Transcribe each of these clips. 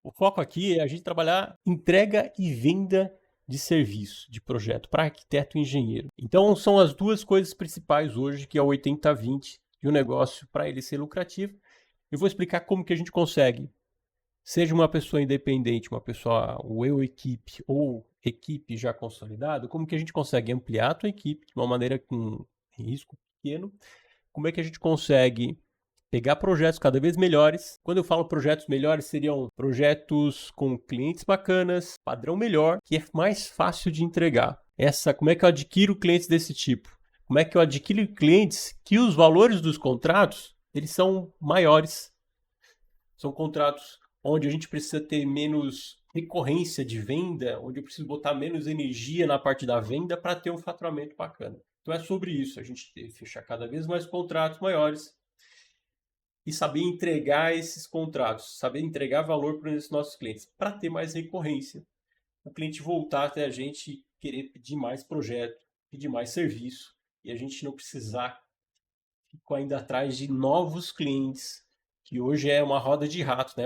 O foco aqui é a gente trabalhar entrega e venda de serviço, de projeto, para arquiteto e engenheiro. Então, são as duas coisas principais hoje, que é o 80-20 de um negócio para ele ser lucrativo. Eu vou explicar como que a gente consegue, seja uma pessoa independente, uma pessoa, o eu equipe ou equipe já consolidada, como que a gente consegue ampliar a tua equipe de uma maneira com risco pequeno, como é que a gente consegue pegar projetos cada vez melhores. Quando eu falo projetos melhores, seriam projetos com clientes bacanas, padrão melhor, que é mais fácil de entregar. Como é que eu adquiro clientes desse tipo? Como é que eu adquiro clientes que os valores dos contratos, eles são maiores. São contratos onde a gente precisa ter menos recorrência de venda, onde eu preciso botar menos energia na parte da venda para ter um faturamento bacana. Então é sobre isso, a gente fechar cada vez mais contratos maiores e saber entregar esses contratos, saber entregar valor para os nossos clientes, para ter mais recorrência. O cliente voltar até a gente e querer pedir mais projeto, pedir mais serviço, e a gente não precisar ficar ainda atrás de novos clientes, que hoje é uma roda de rato, né?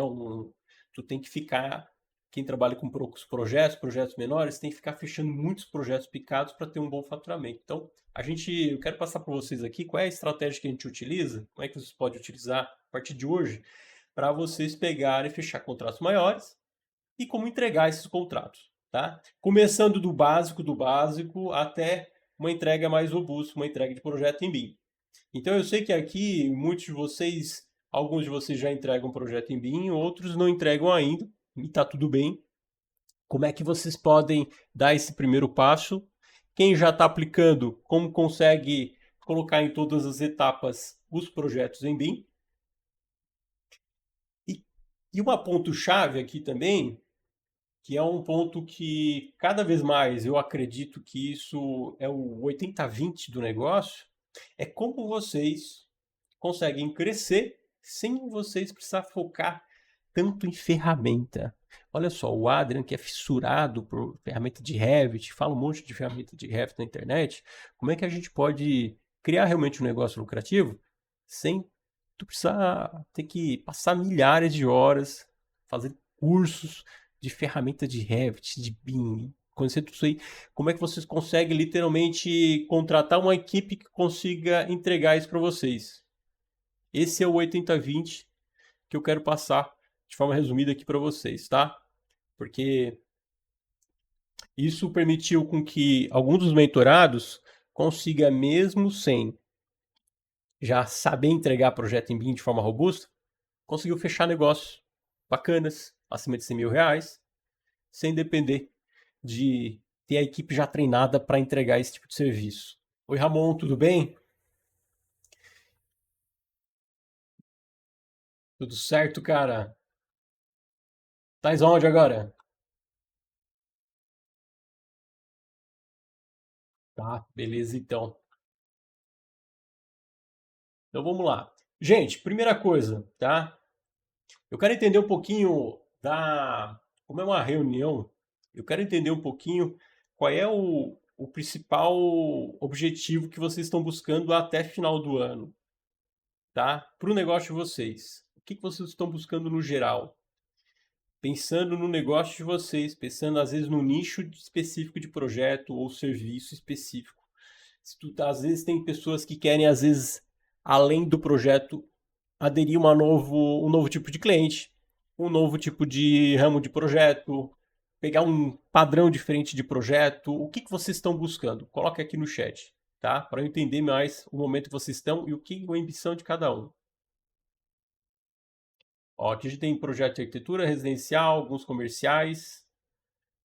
Tu tem que ficar, quem trabalha com poucos projetos menores, tem que ficar fechando muitos projetos picados para ter um bom faturamento. Então, eu quero passar para vocês aqui qual é a estratégia que a gente utiliza, como é que vocês podem utilizar a partir de hoje, para vocês pegarem e fechar contratos maiores e como entregar esses contratos, tá? Começando do básico, até uma entrega mais robusta, uma entrega de projeto em BIM. Então eu sei que aqui muitos de vocês, alguns de vocês já entregam um projeto em BIM, outros não entregam ainda, e está tudo bem. Como é que vocês podem dar esse primeiro passo? Quem já está aplicando, como consegue colocar em todas as etapas os projetos em BIM? E, e uma ponto-chave aqui também, que é um ponto que cada vez mais eu acredito que isso é o 80-20 do negócio, é como vocês conseguem crescer sem vocês precisar focar tanto em ferramenta. Olha só, o Adrian, que é fissurado por ferramenta de Revit, fala um monte de ferramenta de Revit na internet, como é que a gente pode criar realmente um negócio lucrativo sem tu precisar ter que passar milhares de horas fazendo cursos de ferramenta de Revit, de BIM, conhecer tudo isso aí. Como é que vocês conseguem literalmente contratar uma equipe que consiga entregar isso para vocês? Esse é o 80-20 que eu quero passar de forma resumida aqui para vocês, tá? Porque isso permitiu com que alguns dos mentorados consiga, mesmo sem já saber entregar projeto em BIM de forma robusta, conseguiu fechar negócios bacanas, acima de 100 mil reais, sem depender de ter a equipe já treinada para entregar esse tipo de serviço. Oi, Ramon, tudo bem? Tudo certo, cara? Tais onde agora? Tá, beleza então. Então vamos lá. Gente, primeira coisa, tá? Eu quero entender um pouquinho como é uma reunião, eu quero entender um pouquinho qual é o principal objetivo que vocês estão buscando até final do ano, tá? Para o negócio de vocês. O que vocês estão buscando no geral? Pensando no negócio de vocês, pensando às vezes no nicho específico de projeto ou serviço específico. Às vezes tem pessoas que querem, às vezes, além do projeto, aderir um novo tipo de cliente, um novo tipo de ramo de projeto, pegar um padrão diferente de projeto. O que vocês estão buscando? Coloque aqui no chat, tá? Para eu entender mais o momento que vocês estão e a ambição de cada um. Ó, aqui a gente tem projeto de arquitetura residencial, alguns comerciais,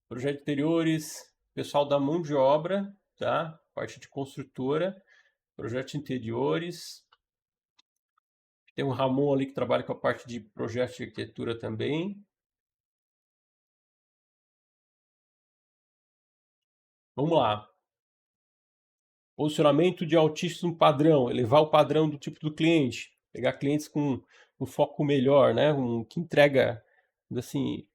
projeto de interiores, pessoal da mão de obra, tá? Parte de construtora, projeto de interiores. Tem um Ramon ali que trabalha com a parte de projeto de arquitetura também. Vamos lá. Posicionamento de altíssimo padrão, elevar o padrão do tipo do cliente, pegar clientes com um foco melhor, né? Que entrega, assim,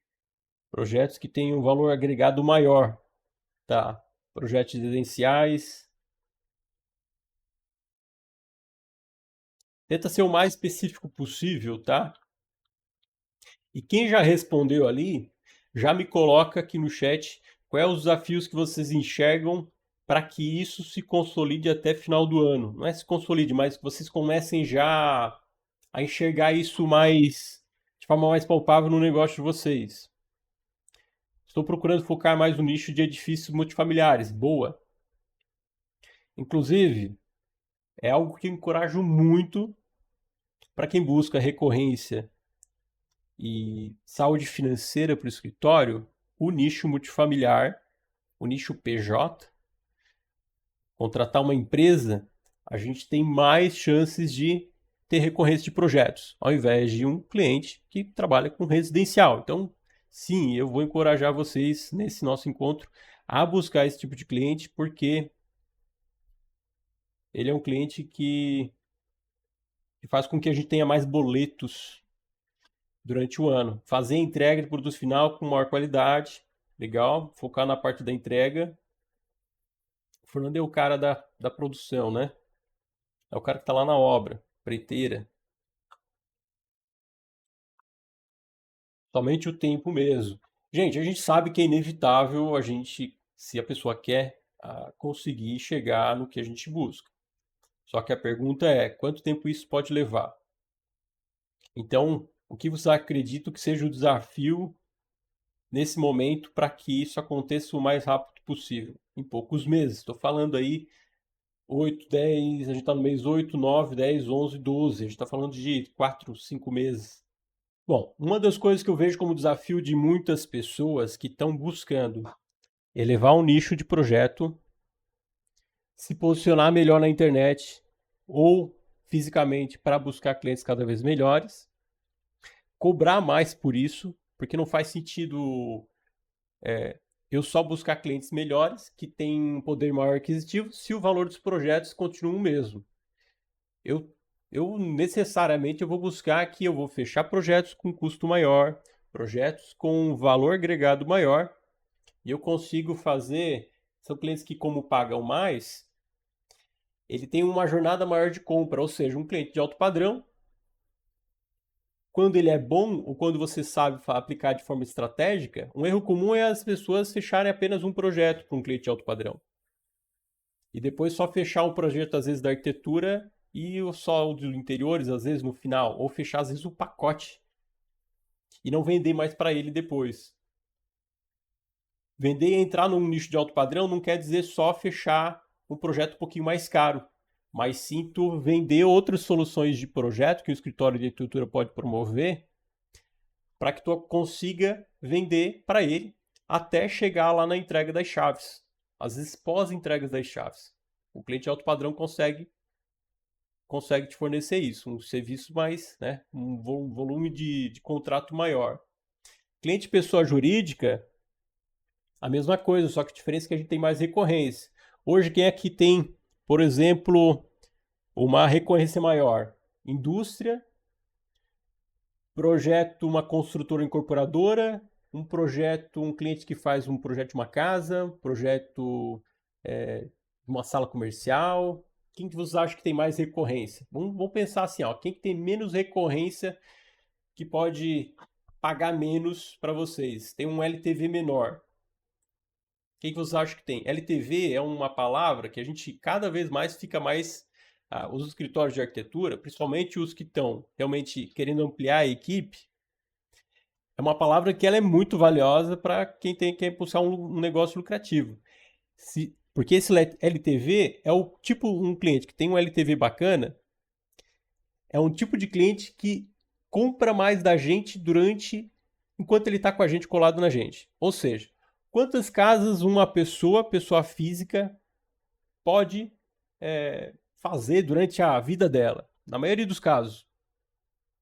projetos que têm um valor agregado maior, tá? Projetos residenciais. Tenta ser o mais específico possível, tá? E quem já respondeu ali, já me coloca aqui no chat quais os desafios que vocês enxergam para que isso se consolide até final do ano. Não é se consolide, mas que vocês comecem já a enxergar isso mais de forma mais palpável no negócio de vocês. Estou procurando focar mais no nicho de edifícios multifamiliares. Boa. Inclusive, é algo que eu encorajo muito para quem busca recorrência e saúde financeira para o escritório, o nicho multifamiliar, o nicho PJ, contratar uma empresa, a gente tem mais chances de ter recorrência de projetos, ao invés de um cliente que trabalha com residencial. Então, sim, eu vou encorajar vocês nesse nosso encontro a buscar esse tipo de cliente, porque ele é um cliente que faz com que a gente tenha mais boletos durante o ano. Fazer entrega de produto final com maior qualidade, legal, focar na parte da entrega. O Fernando é o cara da produção, né? É o cara que está lá na obra, preiteira. Somente o tempo mesmo. Gente, a gente sabe que é inevitável a gente, se a pessoa quer, conseguir chegar no que a gente busca. Só que a pergunta é, quanto tempo isso pode levar? Então, o que você acredita que seja o desafio nesse momento para que isso aconteça o mais rápido possível? Em poucos meses. Estou falando aí 8, 10, a gente está no mês 8, 9, 10, 11, 12. A gente está falando de 4, 5 meses. Bom, uma das coisas que eu vejo como desafio de muitas pessoas que estão buscando elevar um nicho de projeto, se posicionar melhor na internet ou fisicamente para buscar clientes cada vez melhores, cobrar mais por isso, porque não faz sentido eu só buscar clientes melhores que têm um poder maior aquisitivo se o valor dos projetos continua o mesmo. Eu necessariamente eu vou buscar que eu vou fechar projetos com custo maior, projetos com valor agregado maior, e eu consigo fazer, são clientes que como pagam mais, ele tem uma jornada maior de compra, ou seja, um cliente de alto padrão, quando ele é bom ou quando você sabe aplicar de forma estratégica, um erro comum é as pessoas fecharem apenas um projeto para um cliente de alto padrão. E depois só fechar um projeto, às vezes, da arquitetura e só o dos interiores, às vezes, no final. Ou fechar, às vezes, o pacote e não vender mais para ele depois. Vender e entrar num nicho de alto padrão não quer dizer só fechar um projeto um pouquinho mais caro, mas sim tu vender outras soluções de projeto que o escritório de arquitetura pode promover para que tu consiga vender para ele até chegar lá na entrega das chaves. Às vezes pós-entregas das chaves. O cliente de alto padrão consegue te fornecer isso, um serviço mais, né, um volume de contrato maior. Cliente pessoa jurídica, a mesma coisa, só que a diferença é que a gente tem mais recorrência. Hoje, quem aqui tem, por exemplo, uma recorrência maior? Indústria, projeto, uma construtora incorporadora, um projeto, um cliente que faz um projeto de uma casa, projeto de uma sala comercial. Quem que vocês acham que tem mais recorrência? Vamos pensar assim, ó, quem que tem menos recorrência que pode pagar menos para vocês? Tem um LTV menor. Quem que vocês acham que tem? LTV é uma palavra que a gente cada vez mais fica mais... os escritórios de arquitetura, principalmente os que estão realmente querendo ampliar a equipe, é uma palavra que ela é muito valiosa para quem quer impulsar um negócio lucrativo. Porque esse LTV é o tipo um cliente que tem um LTV bacana, é um tipo de cliente que compra mais da gente enquanto ele está com a gente colado na gente. Ou seja, quantas casas uma pessoa física, pode fazer durante a vida dela? Na maioria dos casos,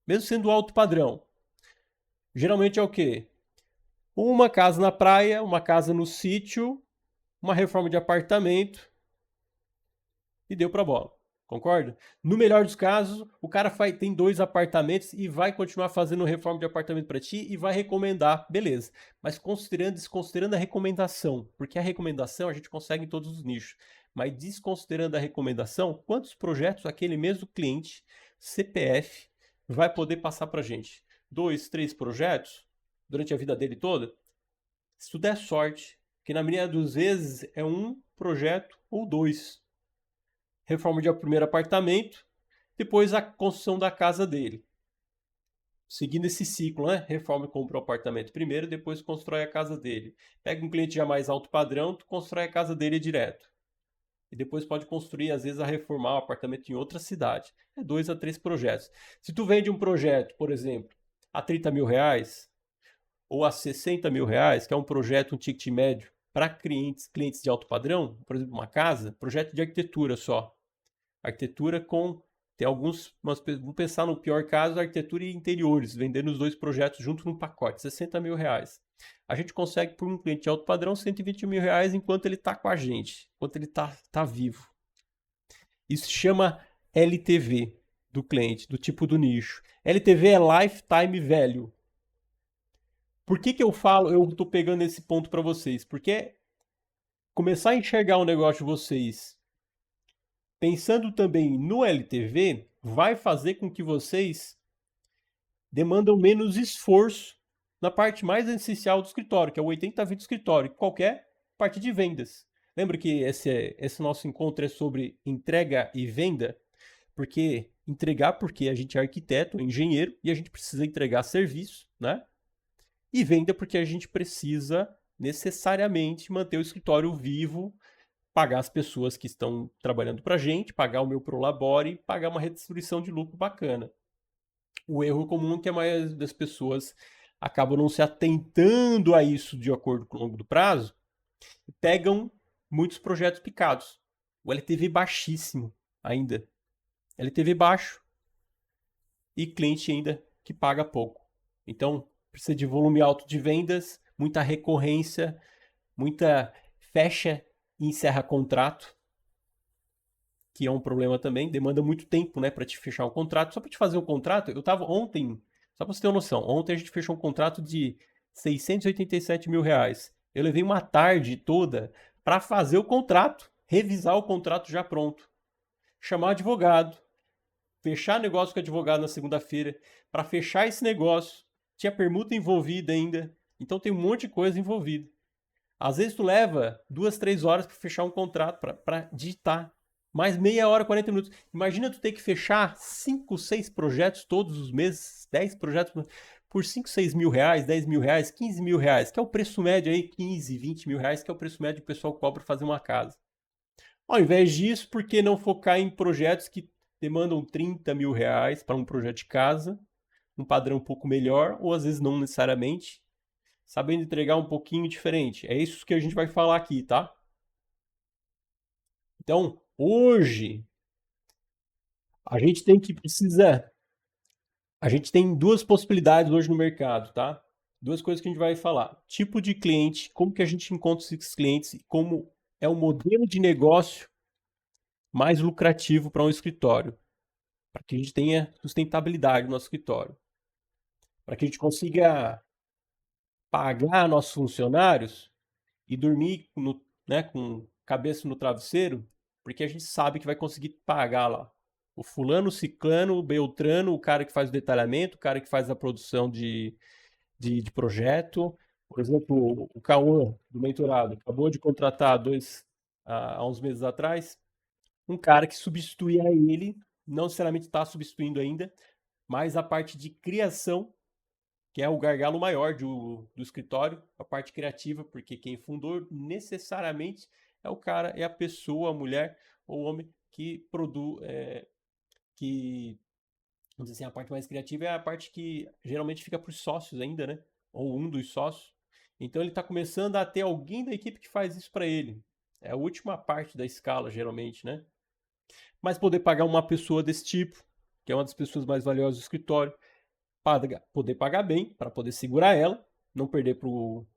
mesmo sendo alto padrão, geralmente é o quê? Uma casa na praia, uma casa no sítio, uma reforma de apartamento e deu pra bola. Concorda? No melhor dos casos, o cara tem 2 apartamentos e vai continuar fazendo reforma de apartamento para ti e vai recomendar, beleza. Mas desconsiderando a recomendação, porque a recomendação a gente consegue em todos os nichos, mas desconsiderando a recomendação, quantos projetos aquele mesmo cliente, CPF, vai poder passar pra gente? 2, 3 projetos durante a vida dele toda? Se tu der sorte, que na maioria das vezes é um projeto ou 2. Reforma de primeiro apartamento, depois a construção da casa dele. Seguindo esse ciclo, né? Reforma e compra o apartamento primeiro, depois constrói a casa dele. Pega um cliente já mais alto padrão, tu constrói a casa dele direto. E depois pode construir, às vezes, a reformar o apartamento em outra cidade. É 2 a 3 projetos. Se tu vende um projeto, por exemplo, a 30 mil reais ou a 60 mil reais, que é um projeto, um ticket médio, para clientes de alto padrão, por exemplo, uma casa, projeto de arquitetura só. Arquitetura com... Tem alguns... Vamos pensar no pior caso, arquitetura e interiores, vendendo os 2 projetos junto num pacote, 60 mil reais. A gente consegue, por um cliente de alto padrão, 120 mil reais enquanto ele está com a gente, enquanto ele está vivo. Isso se chama LTV do cliente, do tipo do nicho. LTV é Lifetime Value. Por que eu falo, eu estou pegando esse ponto para vocês? Porque começar a enxergar o negócio de vocês pensando também no LTV vai fazer com que vocês demandam menos esforço na parte mais essencial do escritório, que é o 80-20 do escritório, qualquer parte de vendas. Lembra que esse nosso encontro é sobre entrega e venda? Porque a gente é arquiteto, engenheiro, e a gente precisa entregar serviço, né? E venda porque a gente precisa necessariamente manter o escritório vivo, pagar as pessoas que estão trabalhando para a gente, pagar o meu Prolabore, pagar uma redistribuição de lucro bacana. O erro comum é que a maioria das pessoas acabam não se atentando a isso de acordo com o longo do prazo e pegam muitos projetos picados. O LTV baixíssimo ainda. LTV baixo e cliente ainda que paga pouco. Então, precisa de volume alto de vendas, muita recorrência, muita fecha e encerra contrato, que é um problema também, demanda muito tempo, né, para te fechar um contrato. Só para te fazer um contrato, eu tava ontem, só para você ter uma noção, ontem a gente fechou um contrato de 687 mil reais. Eu levei uma tarde toda para fazer o contrato, revisar o contrato já pronto, chamar advogado, fechar negócio com advogado na segunda-feira. Para fechar esse negócio, tinha permuta envolvida ainda, então tem um monte de coisa envolvida. Às vezes tu leva 2, 3 horas para fechar um contrato, para digitar. Mais meia hora, 40 minutos. Imagina tu ter que fechar 5, 6 projetos todos os meses, 10 projetos por 5, 6 mil reais, 10 mil reais, 15 mil reais, que é o preço médio aí, 15, 20 mil reais, que é o preço médio que o pessoal cobra para fazer uma casa. Ao invés disso, por que não focar em projetos que demandam 30 mil reais para um projeto de casa, um padrão um pouco melhor, ou às vezes não necessariamente, sabendo entregar um pouquinho diferente. É isso que a gente vai falar aqui, tá? Então, hoje, a gente tem 2 possibilidades hoje no mercado, tá? 2 coisas que a gente vai falar. Tipo de cliente, como que a gente encontra esses clientes e como é o modelo de negócio mais lucrativo para um escritório, para que a gente tenha sustentabilidade no nosso escritório, para que a gente consiga pagar nossos funcionários e dormir né, com cabeça no travesseiro, porque a gente sabe que vai conseguir pagar lá. O fulano, o ciclano, o beltrano, o cara que faz o detalhamento, o cara que faz a produção de projeto. Por exemplo, o Cauã, do mentorado, acabou de contratar há uns meses atrás, um cara que substituía ele, não necessariamente está substituindo ainda, mas a parte de criação, que é o gargalo maior do escritório, a parte criativa, porque quem fundou necessariamente é o cara, é a pessoa, a mulher ou o homem que produz, vamos dizer assim, a parte mais criativa é a parte que geralmente fica para os sócios ainda, né? Ou um dos sócios. Então ele está começando a ter alguém da equipe que faz isso para ele. É a última parte da escala, geralmente, né? Mas poder pagar uma pessoa desse tipo, que é uma das pessoas mais valiosas do escritório, poder pagar bem, para poder segurar ela, não perder para o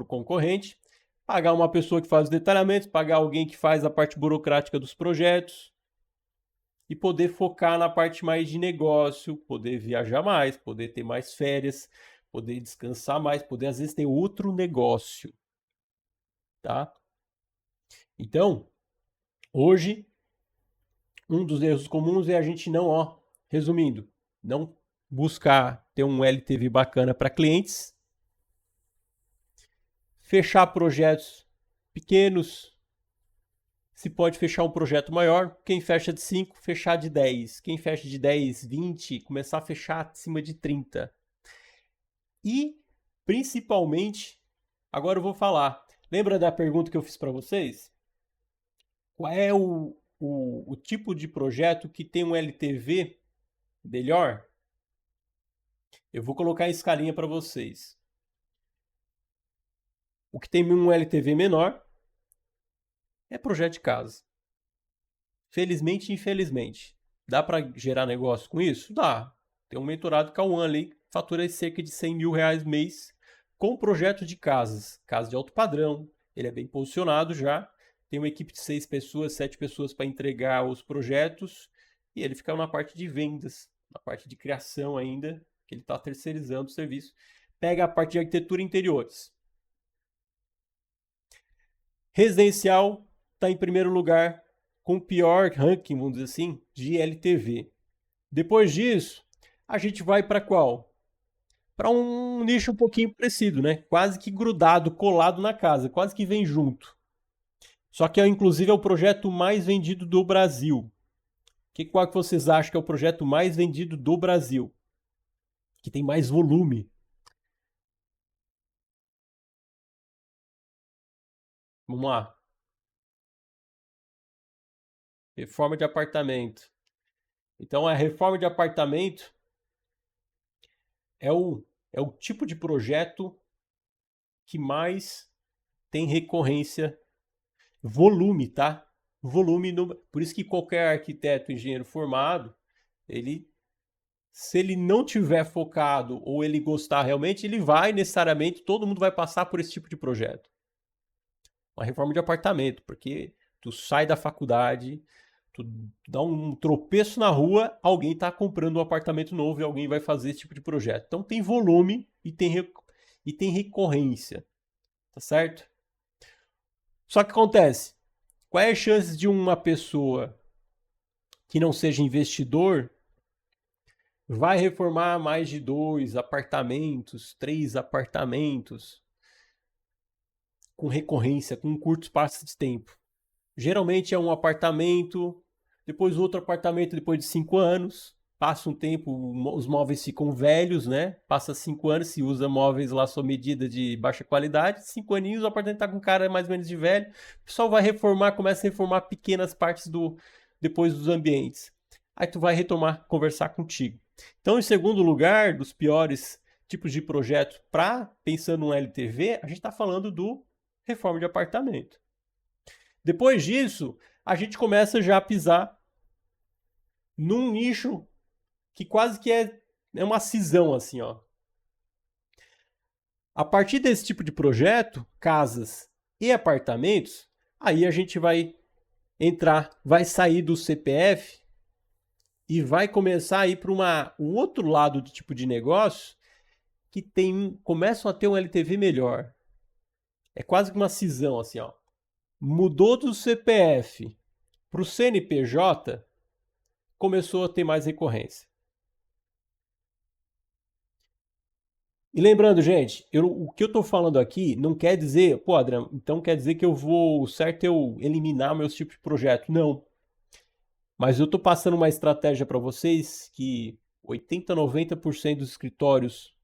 concorrente, pagar uma pessoa que faz os detalhamentos, pagar alguém que faz a parte burocrática dos projetos e poder focar na parte mais de negócio, poder viajar mais, poder ter mais férias, poder descansar mais, poder às vezes ter outro negócio, tá? Então, hoje, um dos erros comuns é a gente não, resumindo, não buscar ter um LTV bacana para clientes, fechar projetos pequenos. Se pode fechar um projeto maior, quem fecha de 5, fechar de 10. Quem fecha de 10, 20, começar a fechar acima de 30. E, principalmente, agora eu vou falar. Lembra da pergunta que eu fiz para vocês? Qual é o tipo de projeto que tem um LTV melhor? Eu vou colocar em escalinha para vocês. O que tem um LTV menor é projeto de casa. Felizmente e infelizmente. Dá para gerar negócio com isso? Dá. Tem um mentorado Cauã ali, fatura cerca de 100 mil reais mês com projeto de casas. Casa de alto padrão, ele é bem posicionado já. Tem uma equipe de 6 pessoas, 7 pessoas para entregar os projetos. E ele fica na parte de vendas, na parte de criação ainda, que ele está terceirizando o serviço. Pega a parte de arquitetura e interiores. Residencial está em primeiro lugar, com o pior ranking, vamos dizer assim, de LTV. Depois disso, a gente vai para qual? Para um nicho um pouquinho parecido, né? Quase que grudado, colado na casa, quase que vem junto. Só que, inclusive, é o projeto mais vendido do Brasil. Qual que vocês acham que é o projeto mais vendido do Brasil? Que tem mais volume? Vamos lá. Reforma de apartamento. Então, a reforma de apartamento é o tipo de projeto que mais tem recorrência, volume, tá? Volume, por isso que qualquer arquiteto, engenheiro formado, se ele não tiver focado ou ele gostar realmente, ele vai necessariamente, todo mundo vai passar por esse tipo de projeto. Uma reforma de apartamento, porque tu sai da faculdade, tu dá um tropeço na rua, alguém está comprando um apartamento novo e alguém vai fazer esse tipo de projeto. Então tem volume e tem recorrência, tá certo? Só que acontece, qual é a chance de uma pessoa que não seja investidor vai reformar mais de 2 apartamentos, 3 apartamentos com recorrência, com um curto espaço de tempo? Geralmente é um apartamento, depois outro apartamento depois de 5 anos, passa um tempo, os móveis ficam velhos, né? Passa 5 anos, se usa móveis lá sob medida de baixa qualidade, 5 aninhos o apartamento tá com cara mais ou menos de velho, o pessoal vai reformar, começa a reformar pequenas partes depois dos ambientes. Aí tu vai retomar, conversar contigo. Então, em segundo lugar, dos piores tipos de projeto para pensando no LTV, a gente está falando do reforma de apartamento. Depois disso, a gente começa já a pisar num nicho que quase que é uma cisão, assim, ó. A partir desse tipo de projeto, casas e apartamentos, aí a gente vai entrar, vai sair do CPF e vai começar a ir para um outro lado do tipo de negócio que começam a ter um LTV melhor. É quase que uma cisão, assim, ó. Mudou do CPF para o CNPJ, começou a ter mais recorrência. E lembrando, gente, o que eu estou falando aqui não quer dizer, pô, Adriano, então quer dizer que o certo é eu eliminar meus tipos de projeto. Não. Mas eu estou passando uma estratégia para vocês que 80, 90% dos escritórios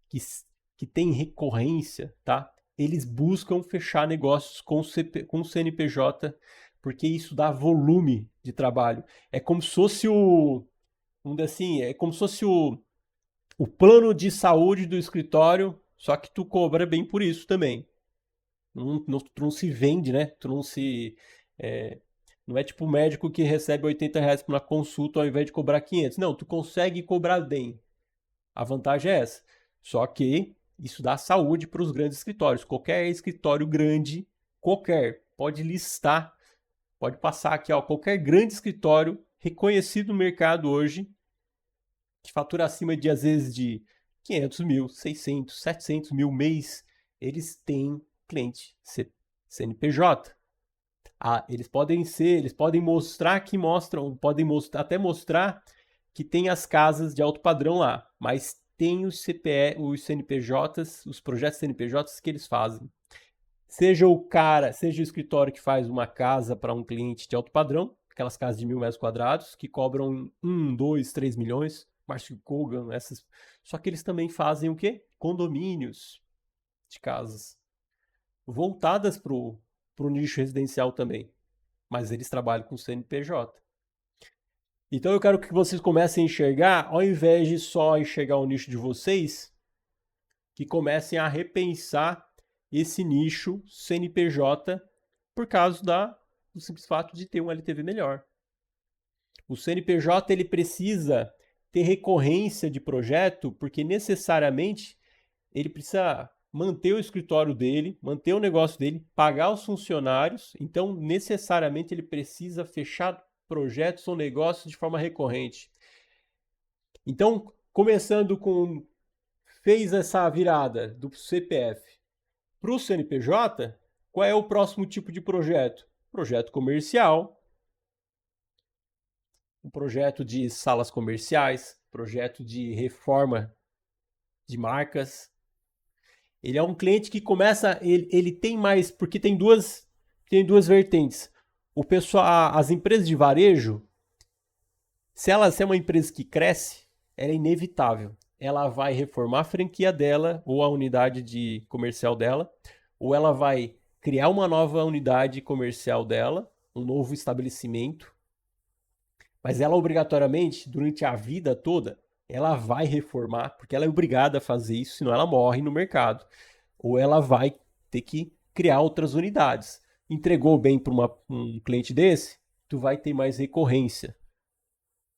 que tem recorrência, tá? Eles buscam fechar negócios com o CNPJ, porque isso dá volume de trabalho. É como se fosse vamos dizer assim, é como se fosse o plano de saúde do escritório, só que tu cobra bem por isso também. Tu não se vende, né? Tu não se... não é tipo o médico que recebe 80 reais por uma consulta ao invés de cobrar 500. Não, tu consegue cobrar bem. A vantagem é essa. Só que isso dá saúde para os grandes escritórios. Qualquer escritório grande, pode listar, pode passar aqui, ó, qualquer grande escritório reconhecido no mercado hoje, que fatura acima de, às vezes, de 500 mil, 600, 700 mil mês, eles têm cliente CNPJ. Eles podem mostrar podem até mostrar que tem as casas de alto padrão lá, mas tem os CNPJs, os projetos CNPJs que eles fazem. Seja o escritório que faz uma casa para um cliente de alto padrão, aquelas casas de 1.000 metros quadrados, que cobram 1, 2, 3 milhões, Marshall Kogan, essas. Só que eles também fazem o quê? Condomínios de casas, voltadas para o nicho residencial também. Mas eles trabalham com CNPJ. Então eu quero que vocês comecem a enxergar, ao invés de só enxergar o nicho de vocês, que comecem a repensar esse nicho CNPJ por causa do simples fato de ter um LTV melhor. O CNPJ ele precisa ter recorrência de projeto, porque necessariamente ele precisa manter o escritório dele, manter o negócio dele, pagar os funcionários, então necessariamente ele precisa fechar projetos ou negócios de forma recorrente. Então, começando com, fez essa virada do CPF para o CNPJ, qual é o próximo tipo de projeto? Projeto comercial, um projeto de salas comerciais, projeto de reforma de marcas. Ele é um cliente que começa, ele tem mais, porque tem duas vertentes. O pessoal, as empresas de varejo, se é uma empresa que cresce, ela é inevitável. Ela vai reformar a franquia dela ou a unidade de comercial dela, ou ela vai criar uma nova unidade comercial dela, um novo estabelecimento. Mas ela obrigatoriamente, durante a vida toda, ela vai reformar, porque ela é obrigada a fazer isso, senão ela morre no mercado. Ou ela vai ter que criar outras unidades. Entregou bem para um cliente desse, tu vai ter mais recorrência.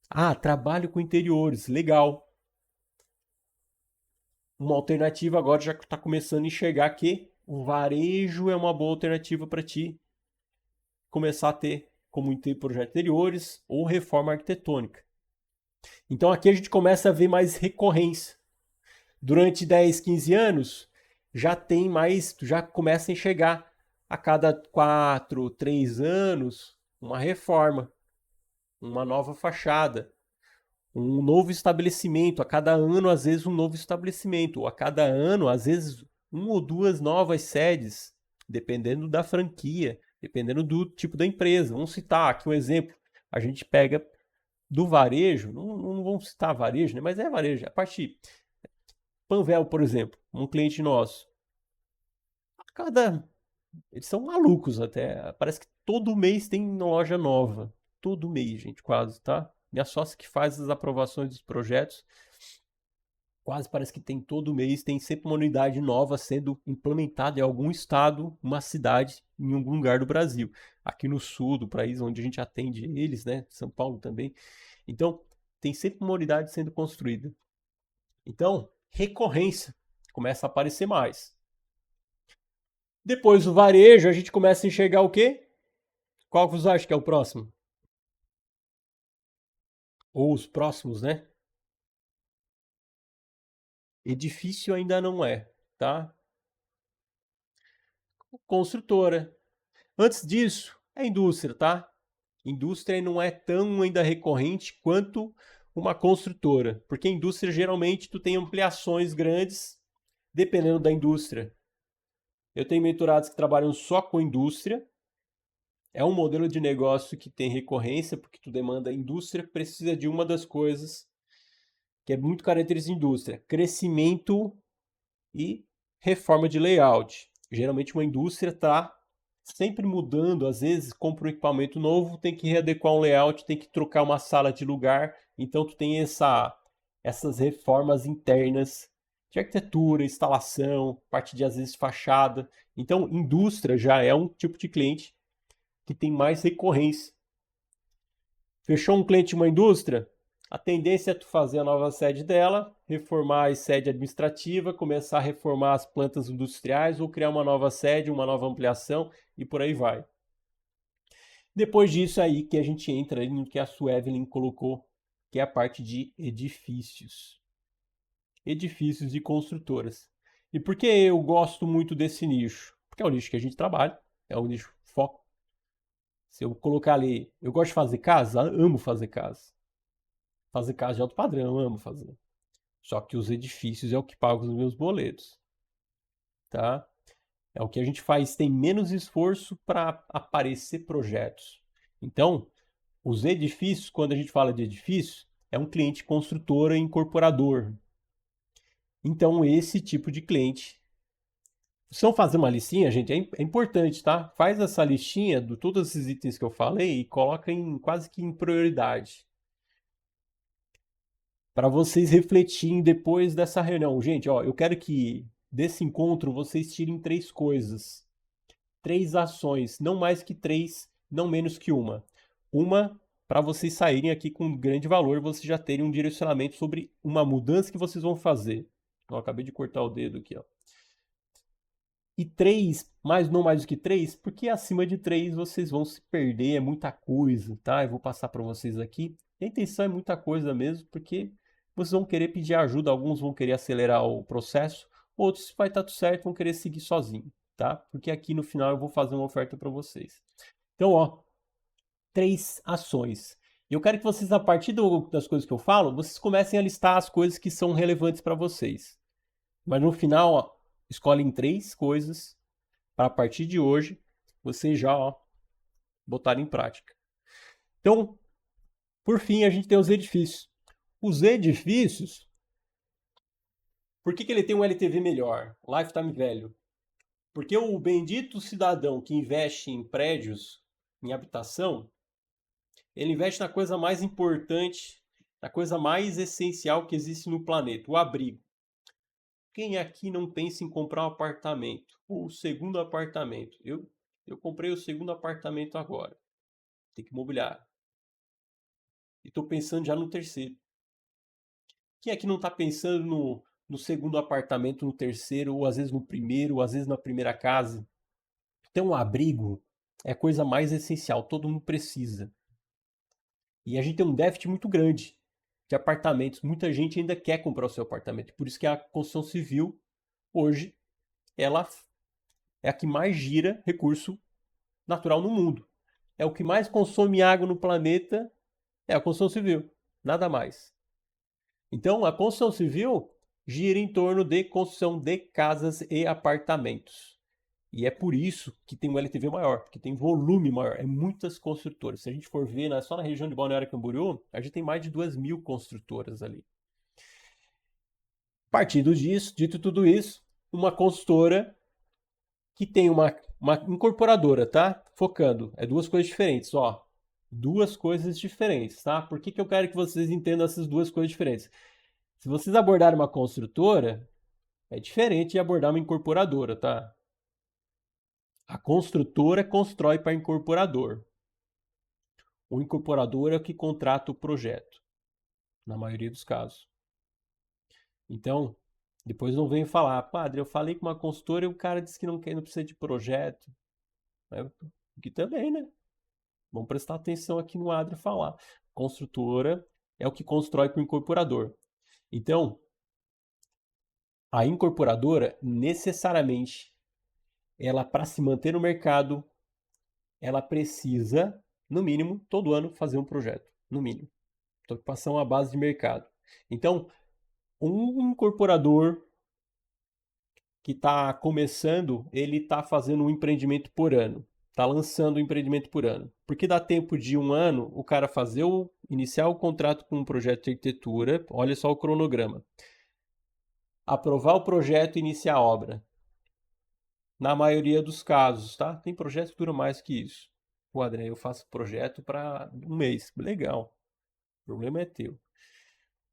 Ah, trabalho com interiores, legal. Uma alternativa agora já está começando a enxergar que o varejo é uma boa alternativa para ti começar a ter como projetos interiores ou reforma arquitetônica. Então aqui a gente começa a ver mais recorrência. Durante 10, 15 anos, já tem mais, tu já começa a enxergar a cada 4, 3 anos uma reforma, uma nova fachada, um novo estabelecimento, a cada ano às vezes um novo estabelecimento, ou a cada ano às vezes 1 ou 2 novas sedes, dependendo da franquia, dependendo do tipo da empresa. Vamos citar aqui um exemplo, a gente pega do varejo, não vamos citar varejo, né? Mas é varejo, a parte Panvel, por exemplo, um cliente nosso, eles são malucos até, parece que todo mês tem loja nova, todo mês, gente, quase, tá? Minha sócia que faz as aprovações dos projetos, quase parece que tem todo mês, tem sempre uma unidade nova sendo implementada em algum estado, uma cidade, em algum lugar do Brasil. Aqui no sul do país, onde a gente atende eles, né? São Paulo também. Então, tem sempre uma unidade sendo construída. Então, recorrência começa a aparecer mais. Depois do varejo, a gente começa a enxergar o quê? Qual que você acha que é o próximo? Ou os próximos, né? Edifício ainda não é, tá? Construtora. Antes disso, é indústria, tá? Indústria não é tão ainda recorrente quanto uma construtora, porque a indústria geralmente tu tem ampliações grandes dependendo da indústria. Eu tenho mentorados que trabalham só com indústria. É um modelo de negócio que tem recorrência, porque tu demanda a indústria, precisa de uma das coisas que é muito característica de indústria: crescimento e reforma de layout. Geralmente uma indústria está sempre mudando, às vezes compra um equipamento novo, tem que readequar um layout, tem que trocar uma sala de lugar, então tu tem essas reformas internas de arquitetura, instalação, parte de às vezes fachada. Então, indústria já é um tipo de cliente que tem mais recorrência. Fechou um cliente de uma indústria? A tendência é tu fazer a nova sede dela, reformar a sede administrativa, começar a reformar as plantas industriais ou criar uma nova sede, uma nova ampliação e por aí vai. Depois disso aí que a gente entra no que a Suevelin colocou, que é a parte de edifícios. Edifícios de construtoras. E por que eu gosto muito desse nicho? Porque é o nicho que a gente trabalha, é o nicho foco. Se eu colocar ali, eu gosto de fazer casa, amo fazer casa. Fazer casa de alto padrão, amo fazer. Só que os edifícios é o que paga os meus boletos, tá? É o que a gente faz, tem menos esforço para aparecer projetos. Então, os edifícios, quando a gente fala de edifício, é um cliente construtora e incorporador. Então, esse tipo de cliente. Se vão fazer uma listinha, gente, é importante, tá? Faz essa listinha de todos esses itens que eu falei e coloca quase que em prioridade. Para vocês refletirem depois dessa reunião. Gente, ó, eu quero que desse encontro vocês tirem 3 coisas. 3 ações, não mais que 3, não menos que uma. Uma, para vocês saírem aqui com um grande valor, vocês já terem um direcionamento sobre uma mudança que vocês vão fazer. Eu acabei de cortar o dedo aqui, ó. E 3, mas não mais do que 3, porque acima de 3 vocês vão se perder, é muita coisa, tá? Eu vou passar para vocês aqui. A intenção é muita coisa mesmo, porque vocês vão querer pedir ajuda, alguns vão querer acelerar o processo, outros vai estar tudo certo, vão querer seguir sozinho, tá? Porque aqui no final eu vou fazer uma oferta para vocês. Então, ó, 3 ações. Eu quero que vocês, a partir das coisas que eu falo, vocês comecem a listar as coisas que são relevantes para vocês. Mas no final, ó, escolhem 3 coisas para a partir de hoje vocês já botarem em prática. Então, por fim, a gente tem os edifícios. Os edifícios, por que ele tem um LTV melhor? Lifetime Value. Porque o bendito cidadão que investe em prédios, em habitação, ele investe na coisa mais importante, na coisa mais essencial que existe no planeta, o abrigo. Quem aqui não pensa em comprar um apartamento? O segundo apartamento. Eu comprei o segundo apartamento agora. Tem que mobiliar. E estou pensando já no terceiro. Quem aqui não está pensando no segundo apartamento, no terceiro, ou às vezes no primeiro, ou às vezes na primeira casa? Então, o abrigo é a coisa mais essencial, todo mundo precisa. E a gente tem um déficit muito grande de apartamentos. Muita gente ainda quer comprar o seu apartamento. Por isso que a construção civil, hoje, ela é a que mais gira recurso natural no mundo. É o que mais consome água no planeta, é a construção civil. Nada mais. Então, a construção civil gira em torno de construção de casas e apartamentos. E é por isso que tem um LTV maior, porque tem volume maior, é muitas construtoras. Se a gente for ver só na região de Balneário Camboriú, a gente tem mais de 2.000 construtoras ali. Partindo disso, dito tudo isso, uma construtora que tem uma incorporadora, tá? Focando, é 2 coisas diferentes, ó. 2 coisas diferentes, tá? Por que eu quero que vocês entendam essas 2 coisas diferentes? Se vocês abordarem uma construtora, é diferente de abordar uma incorporadora, tá? A construtora constrói para incorporador. O incorporador é o que contrata o projeto, na maioria dos casos. Então, depois não venham falar, padre, eu falei com uma consultora e o cara disse que não precisa de projeto. Aqui também, né? Vamos prestar atenção aqui no Adri falar. Construtora é o que constrói para o incorporador. Então, a incorporadora, necessariamente, ela para se manter no mercado, ela precisa, no mínimo, todo ano fazer um projeto. No mínimo. Preocupação à base de mercado. Então, um incorporador que está começando, ele está fazendo um empreendimento por ano. Está lançando um empreendimento por ano. Porque dá tempo de um ano o cara iniciar o contrato com um projeto de arquitetura, olha só o cronograma. Aprovar o projeto e iniciar a obra. Na maioria dos casos, tá? Tem projetos que duram mais que isso. Pô, André, eu faço projeto para um mês. Legal. O problema é teu.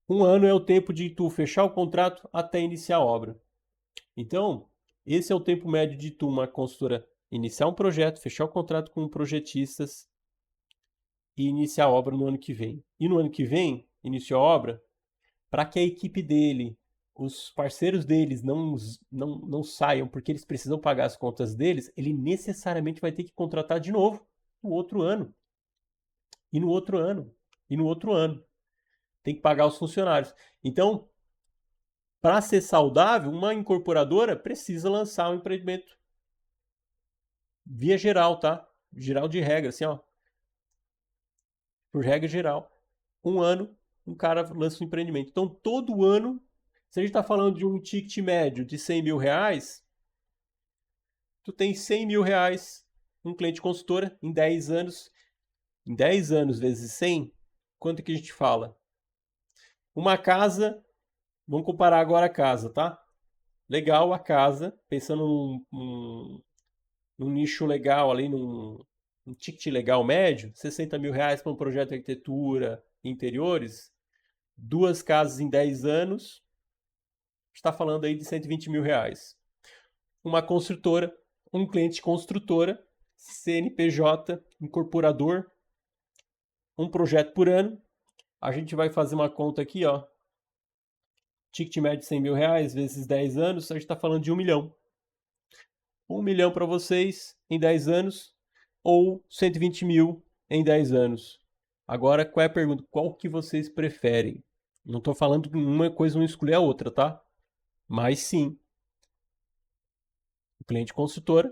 Um ano é o tempo de tu fechar o contrato até iniciar a obra. Então, esse é o tempo médio de tu, uma consultora, iniciar um projeto, fechar o contrato com projetistas e iniciar a obra no ano que vem. E no ano que vem, iniciou a obra, para que a equipe dele, os parceiros deles não saiam porque eles precisam pagar as contas deles, ele necessariamente vai ter que contratar de novo no outro ano. E no outro ano. E no outro ano. Tem que pagar os funcionários. Então, para ser saudável, uma incorporadora precisa lançar um empreendimento via geral, tá? Geral de regra, assim, ó. Por regra geral. Um ano, um cara lança um empreendimento. Então, todo ano Se a gente está falando de um ticket médio de 100 mil reais, tu tem 100 mil reais um cliente consultora em 10 anos. Em 10 anos vezes 100, quanto que a gente fala? Uma casa, vamos comparar agora a casa, tá? Legal a casa, pensando num nicho legal ali, num ticket legal médio, 60 mil reais para um projeto de arquitetura, interiores, duas casas em 10 anos, está falando aí de 120 mil reais. Uma construtora, um cliente construtora, CNPJ, incorporador, um projeto por ano. A gente vai fazer uma conta aqui, ó. Ticket médio de 100 mil reais vezes 10 anos, a gente está falando de 1 milhão. 1 milhão para vocês em 10 anos ou 120 mil em 10 anos. Agora, qual é a pergunta? Qual que vocês preferem? Não estou falando que uma coisa não exclui a outra, tá? Mas sim, o cliente consultor,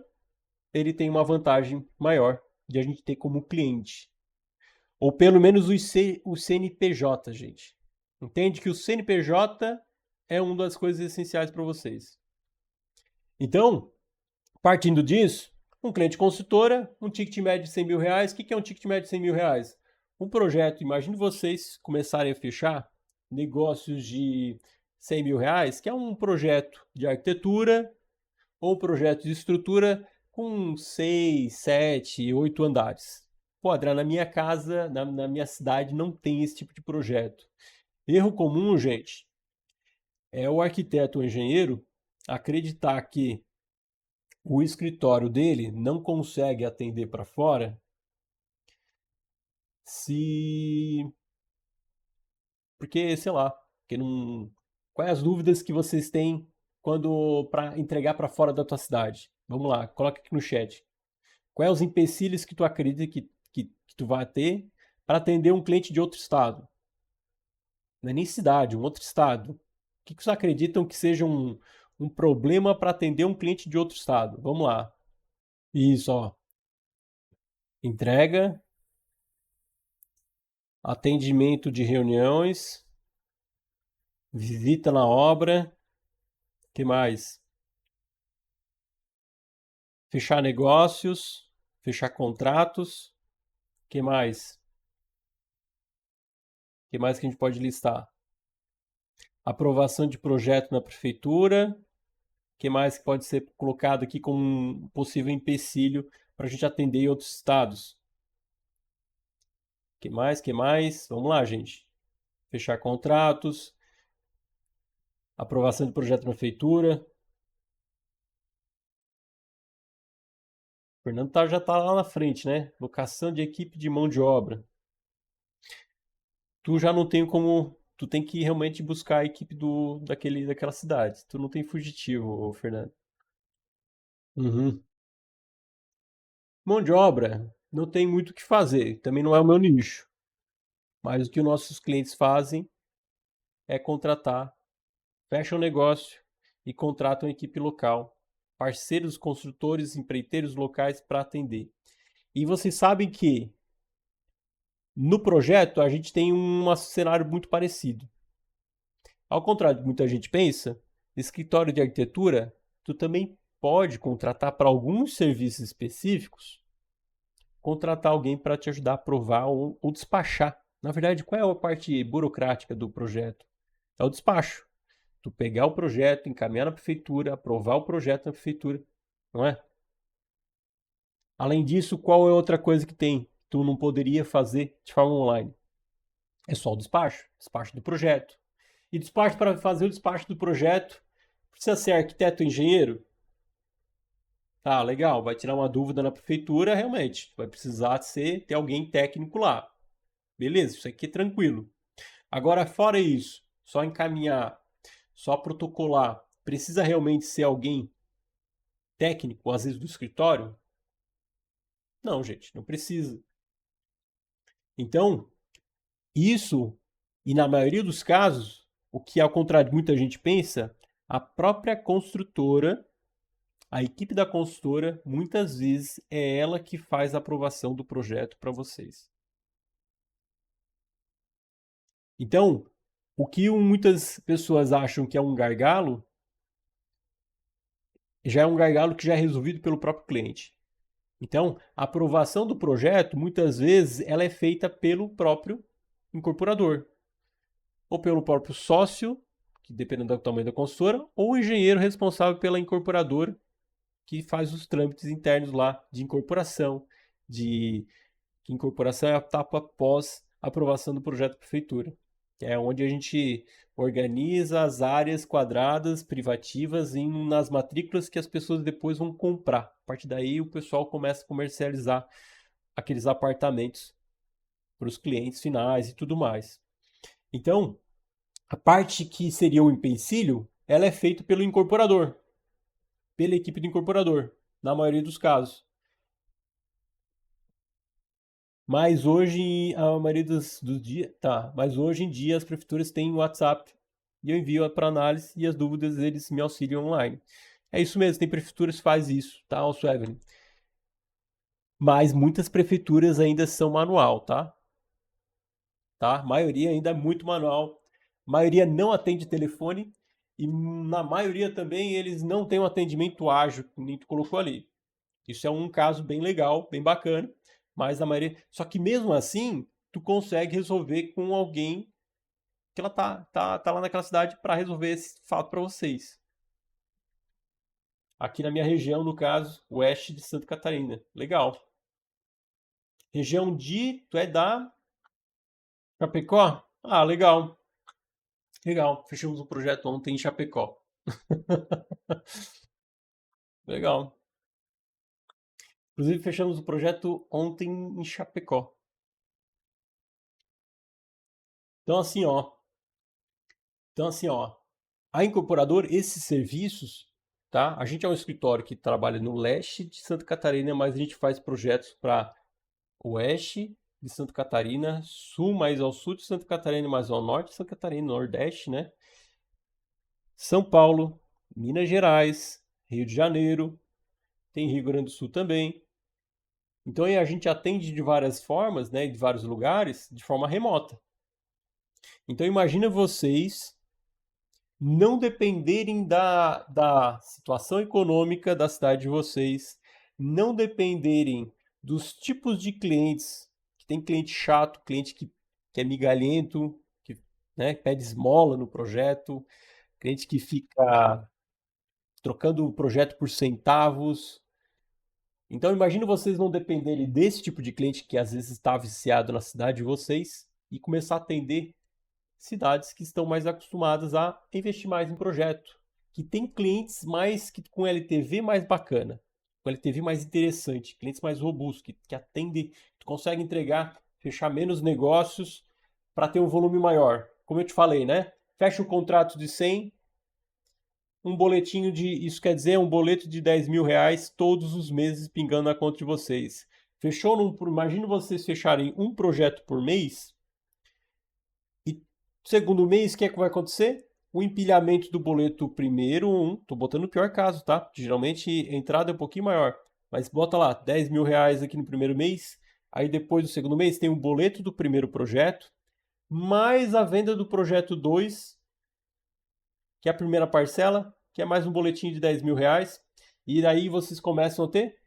ele tem uma vantagem maior de a gente ter como cliente. Ou pelo menos o CNPJ, gente. Entende que o CNPJ é uma das coisas essenciais para vocês. Então, partindo disso, um cliente consultora, um ticket médio de 100 mil reais. O que é um ticket médio de 100 mil reais? Um projeto, imagine vocês começarem a fechar negócios de 100 mil reais, que é um projeto de arquitetura ou um projeto de estrutura com 6, 7, 8 andares. Pô, André, na minha casa, na minha cidade, não tem esse tipo de projeto. Erro comum, gente, é o arquiteto ou engenheiro acreditar que o escritório dele não consegue atender para fora se... Porque, sei lá, porque não... Quais as dúvidas que vocês têm quando para entregar para fora da tua cidade? Vamos lá, coloca aqui no chat. Quais os empecilhos que tu acredita que tu vai ter para atender um cliente de outro estado? Não é nem cidade, um outro estado. O que vocês acreditam que seja um problema para atender um cliente de outro estado? Vamos lá. Isso, ó. Entrega, atendimento de reuniões, visita na obra, que mais? Fechar negócios, fechar contratos, que mais? Que mais que a gente pode listar? Aprovação de projeto na prefeitura, que mais que pode ser colocado aqui como um possível empecilho para a gente atender em outros estados? Que mais? Que mais? Vamos lá, gente. Fechar contratos, aprovação de projeto na prefeitura. O Fernando já está lá na frente, né? Locação de equipe de mão de obra. Tu já não tem como... Tu tem que realmente buscar a equipe daquela cidade. Tu não tem fugitivo, Fernando. Uhum. Mão de obra, não tem muito o que fazer. Também não é o meu nicho. Mas o que os nossos clientes fazem é contratar, fecham um negócio e contratam a equipe local, parceiros, construtores, empreiteiros locais para atender. E vocês sabem que no projeto a gente tem um cenário muito parecido. Ao contrário do que muita gente pensa, escritório de arquitetura, tu também pode contratar para alguns serviços específicos, contratar alguém para te ajudar a aprovar ou despachar. Na verdade, qual é a parte burocrática do projeto? É o despacho. Tu pegar o projeto, encaminhar na prefeitura, aprovar o projeto na prefeitura, não é? Além disso, qual é outra coisa que tem? Tu não poderia fazer de forma online? É só o despacho do projeto. E despacho para fazer o despacho do projeto, precisa ser arquiteto ou engenheiro? Tá, legal, vai tirar uma dúvida na prefeitura, realmente. Vai precisar ter alguém técnico lá. Beleza, isso aqui é tranquilo. Agora, fora isso, só encaminhar, só protocolar, precisa realmente ser alguém técnico, às vezes do escritório? Não, gente, não precisa. Então, isso, e na maioria dos casos, o que ao contrário de muita gente pensa, a própria construtora, a equipe da construtora, muitas vezes é ela que faz a aprovação do projeto para vocês. Então, O que muitas pessoas acham que é um gargalo, já é um gargalo que já é resolvido pelo próprio cliente. Então, a aprovação do projeto, muitas vezes, ela é feita pelo próprio incorporador, ou pelo próprio sócio, que dependendo do tamanho da consultora, ou o engenheiro responsável pela incorporadora, que faz os trâmites internos lá de incorporação, de que incorporação é a etapa após aprovação do projeto da prefeitura, que é onde a gente organiza as áreas quadradas privativas nas matrículas que as pessoas depois vão comprar. A partir daí o pessoal começa a comercializar aqueles apartamentos para os clientes finais e tudo mais. Então, a parte que seria o empecilho, ela é feita pelo incorporador, pela equipe do incorporador, na maioria dos casos. Mas hoje, a maioria dos dias. Tá, mas hoje em dia as prefeituras têm WhatsApp e eu envio para análise e as dúvidas eles me auxiliam online. É isso mesmo, tem prefeituras que faz isso, tá, Evelyn? Mas muitas prefeituras ainda são manual, tá? Tá? A maioria ainda é muito manual. A maioria não atende telefone e na maioria também eles não têm um atendimento ágil, que nem tu colocou ali. Isso é um caso bem legal, bem bacana, mas a maioria. Só que mesmo assim, tu consegue resolver com alguém que ela tá lá naquela cidade para resolver esse fato para vocês. Aqui na minha região, no caso, oeste de Santa Catarina. Legal. Região de. Tu é da Chapecó? Ah, legal. Legal. Fechamos um projeto ontem em Chapecó. Legal. Inclusive, fechamos o projeto ontem em Chapecó. Então, assim, ó. Então, assim, ó. A incorporadora, esses serviços, tá? A gente é um escritório que trabalha no leste de Santa Catarina, mas a gente faz projetos para oeste de Santa Catarina, sul mais ao sul de Santa Catarina, mais ao norte de Santa Catarina, nordeste, né? São Paulo, Minas Gerais, Rio de Janeiro, tem Rio Grande do Sul também. Então aí a gente atende de várias formas, né, de vários lugares, de forma remota. Então imagina vocês não dependerem da situação econômica da cidade de vocês, não dependerem dos tipos de clientes, que tem cliente chato, cliente que é migalhento, que, né, pede esmola no projeto, cliente que fica trocando o projeto por centavos. Então imagine vocês não dependerem desse tipo de cliente que às vezes está viciado na cidade de vocês e começar a atender cidades que estão mais acostumadas a investir mais em projeto, que tem clientes mais que com LTV mais bacana, com LTV mais interessante, clientes mais robustos, que atendem, que consegue entregar, fechar menos negócios para ter um volume maior. Como eu te falei, né? Fecha um contrato de 100, um boletinho de, isso quer dizer um boleto de 10 mil reais todos os meses pingando na conta de vocês. Fechou imagine vocês fecharem um projeto por mês, e segundo mês, o que é que vai acontecer? O empilhamento do boleto primeiro, tô botando o pior caso, tá? Geralmente a entrada é um pouquinho maior, mas bota lá 10 mil reais aqui no primeiro mês, aí depois do segundo mês tem o boleto do primeiro projeto, mais a venda do projeto 2, que é a primeira parcela, que é mais um boletim de 10 mil reais, e aí vocês começam a ter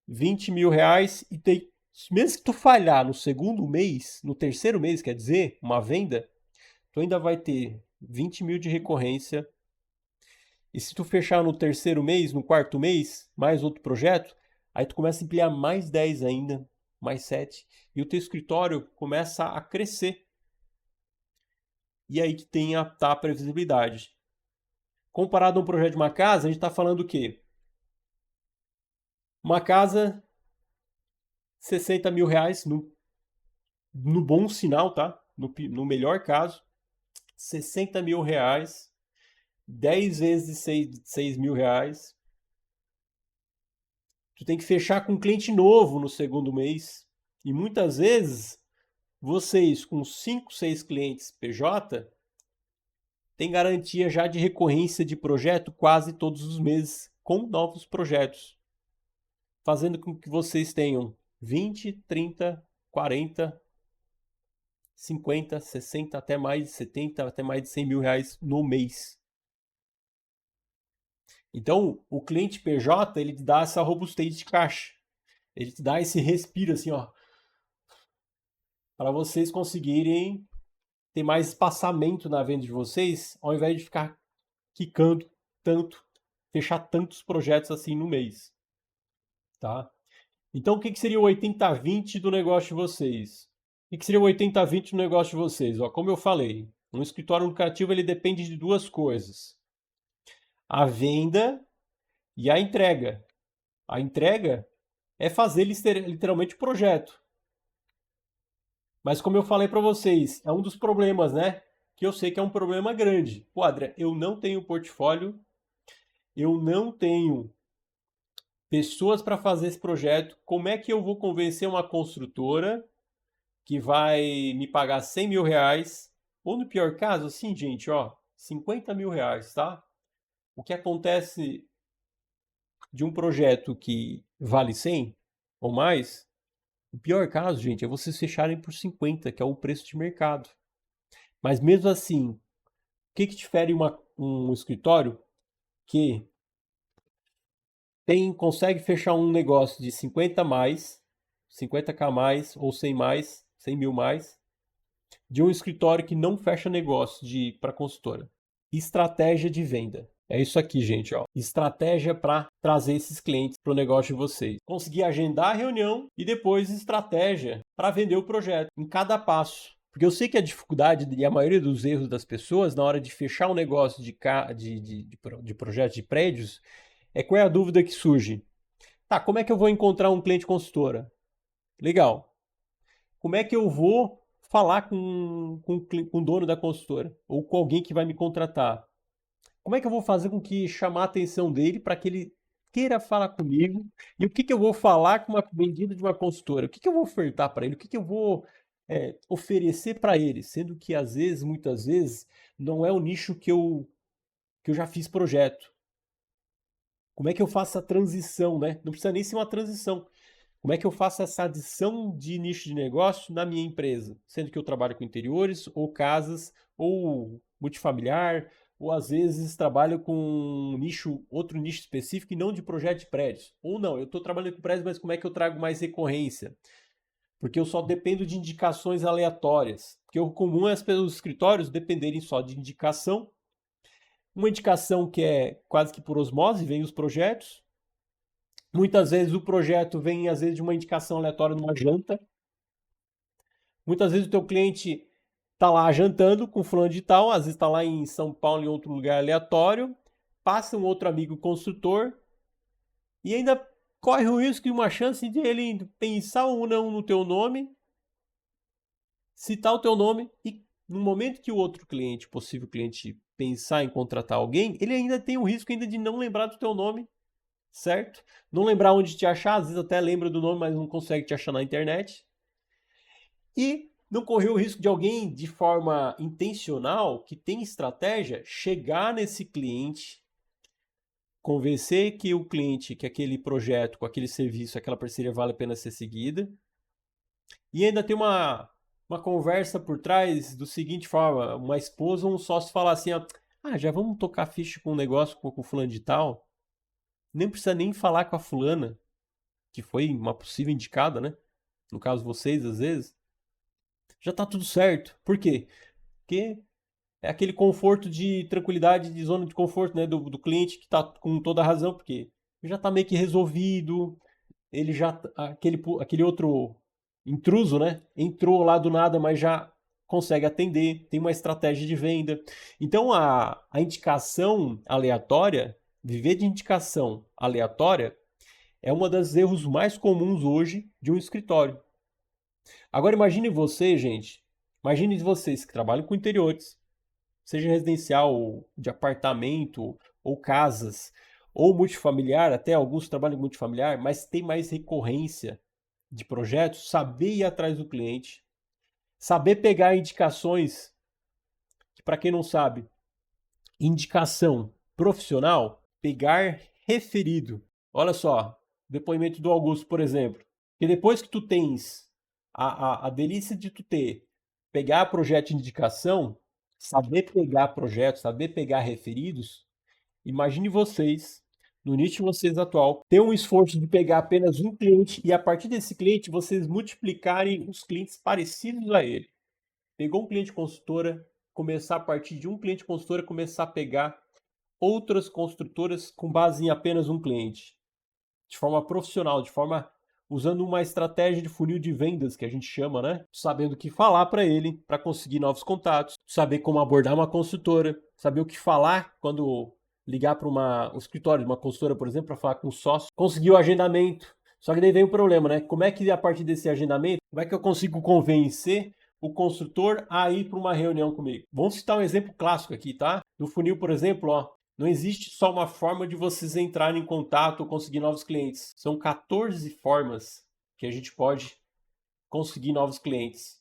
20 mil reais e tem, mesmo que tu falhar no segundo mês, no terceiro mês, quer dizer, uma venda, tu ainda vai ter 20 mil de recorrência. E se tu fechar no terceiro mês, no quarto mês, mais outro projeto, aí tu começa a ampliar mais 10 ainda, mais 7. E o teu escritório começa a crescer. E aí que tem a previsibilidade. Comparado a um projeto de uma casa, a gente está falando o quê? Uma casa, 60 mil reais, no bom sinal, tá? No melhor caso, 60 mil reais, 10 vezes 6 mil reais. Tu tem que fechar com um cliente novo no segundo mês. E muitas vezes, vocês com 5, 6 clientes PJ, têm garantia já de recorrência de projeto quase todos os meses com novos projetos. Fazendo com que vocês tenham 20, 30, 40 50, 60, até mais de 70, até mais de 100 mil reais no mês. Então, o cliente PJ, ele te dá essa robustez de caixa. Ele te dá esse respiro assim, ó, para vocês conseguirem ter mais espaçamento na venda de vocês, ao invés de ficar quicando tanto, fechar tantos projetos assim no mês, tá? Então, o que seria o 80-20 do negócio de vocês? O que seria o 80-20 do negócio de vocês? Ó, como eu falei, um escritório lucrativo ele depende de duas coisas: a venda e a entrega. A entrega é fazer literalmente o projeto. Mas como eu falei para vocês, é um dos problemas, né? Que eu sei que é um problema grande. Pô, André, eu não tenho portfólio, eu não tenho pessoas para fazer esse projeto. Como é que eu vou convencer uma construtora que vai me pagar 100 mil reais? Ou no pior caso, assim, gente, ó, 50 mil reais, tá? O que acontece de um projeto que vale 100 ou mais, o pior caso, gente, é vocês fecharem por 50, que é o preço de mercado. Mas mesmo assim, o que difere um escritório que consegue fechar um negócio de 50 mais, 50k mais ou 100 mais, 100 mil mais, de um escritório que não fecha negócio para consultora? Estratégia de venda. É isso aqui, gente, ó. Estratégia para trazer esses clientes para o negócio de vocês. Conseguir agendar a reunião e depois estratégia para vender o projeto em cada passo. Porque eu sei que a dificuldade e a maioria dos erros das pessoas na hora de fechar um negócio de projetos de prédios é qual é a dúvida que surge. Tá, como é que eu vou encontrar um cliente consultora? Legal. Como é que eu vou falar com o dono da consultora? Ou com alguém que vai me contratar? Como é que eu vou fazer com que chamar a atenção dele para que ele queira falar comigo? E o que, que eu vou falar com uma vendida de uma consultora? O que, que eu vou ofertar para ele? O que, que eu vou oferecer para ele? Sendo que às vezes, muitas vezes, não é o nicho que eu já fiz projeto. Como é que eu faço a transição, né? Não precisa nem ser uma transição. Como é que eu faço essa adição de nicho de negócio na minha empresa? Sendo que eu trabalho com interiores, ou casas, ou multifamiliar, ou às vezes trabalho com um nicho, outro nicho específico e não de projeto de prédios. Ou não, eu estou trabalhando com prédios, mas como é que eu trago mais recorrência? Porque eu só dependo de indicações aleatórias. Porque o comum é os escritórios dependerem só de indicação. Uma indicação que é quase que por osmose, vem os projetos. Muitas vezes o projeto vem, às vezes, de uma indicação aleatória numa janta. Muitas vezes o teu cliente está lá jantando com fulano de tal, às vezes está lá em São Paulo, em outro lugar aleatório, passa um outro amigo construtor e ainda corre o risco e uma chance de ele pensar ou não no teu nome, citar o teu nome e no momento que o outro cliente, possível cliente, pensar em contratar alguém, ele ainda tem o risco ainda de não lembrar do teu nome, certo? Não lembrar onde te achar, às vezes até lembra do nome, mas não consegue te achar na internet. E não correr o risco de alguém, de forma intencional, que tem estratégia, chegar nesse cliente, convencer que o cliente, que aquele projeto, com aquele serviço, aquela parceria vale a pena ser seguida. E ainda tem uma conversa por trás do seguinte forma, uma esposa ou um sócio falar assim, já vamos tocar ficha com um negócio com o fulano de tal, nem precisa nem falar com a fulana, que foi uma possível indicada, né? No caso vocês, às vezes, já tá tudo certo. Por quê? Porque é aquele conforto de tranquilidade, de zona de conforto, né, do cliente que está com toda a razão, porque já está meio que resolvido, ele já aquele outro intruso, né, entrou lá do nada, mas já consegue atender, tem uma estratégia de venda. Então a indicação aleatória, viver de indicação aleatória, é uma das erros mais comuns hoje de um escritório. Agora imagine você, gente, imagine vocês que trabalham com interiores, seja residencial, de apartamento, ou casas, ou multifamiliar, até alguns trabalham em multifamiliar, mas tem mais recorrência de projetos, saber ir atrás do cliente, saber pegar indicações, que para quem não sabe, indicação profissional, pegar referido. Olha só, depoimento do Augusto, por exemplo, que depois que tu tens a delícia de tu ter pegar projeto de indicação, saber pegar projetos, saber pegar referidos, imagine vocês, no nicho de vocês atual, ter um esforço de pegar apenas um cliente e a partir desse cliente vocês multiplicarem os clientes parecidos a ele. Pegou um cliente consultora, começar a partir de um cliente consultora, começar a pegar outras construtoras com base em apenas um cliente. De forma profissional, de forma usando uma estratégia de funil de vendas que a gente chama, né? Sabendo o que falar para ele, para conseguir novos contatos, saber como abordar uma consultora, saber o que falar quando ligar para um escritório de uma consultora, por exemplo, para falar com um sócio, conseguir o agendamento. Só que daí vem o problema, né? Como é que a partir desse agendamento, como é que eu consigo convencer o consultor a ir para uma reunião comigo? Vamos citar um exemplo clássico aqui, tá? No funil, por exemplo, ó, não existe só uma forma de vocês entrarem em contato ou conseguir novos clientes. São 14 formas que a gente pode conseguir novos clientes.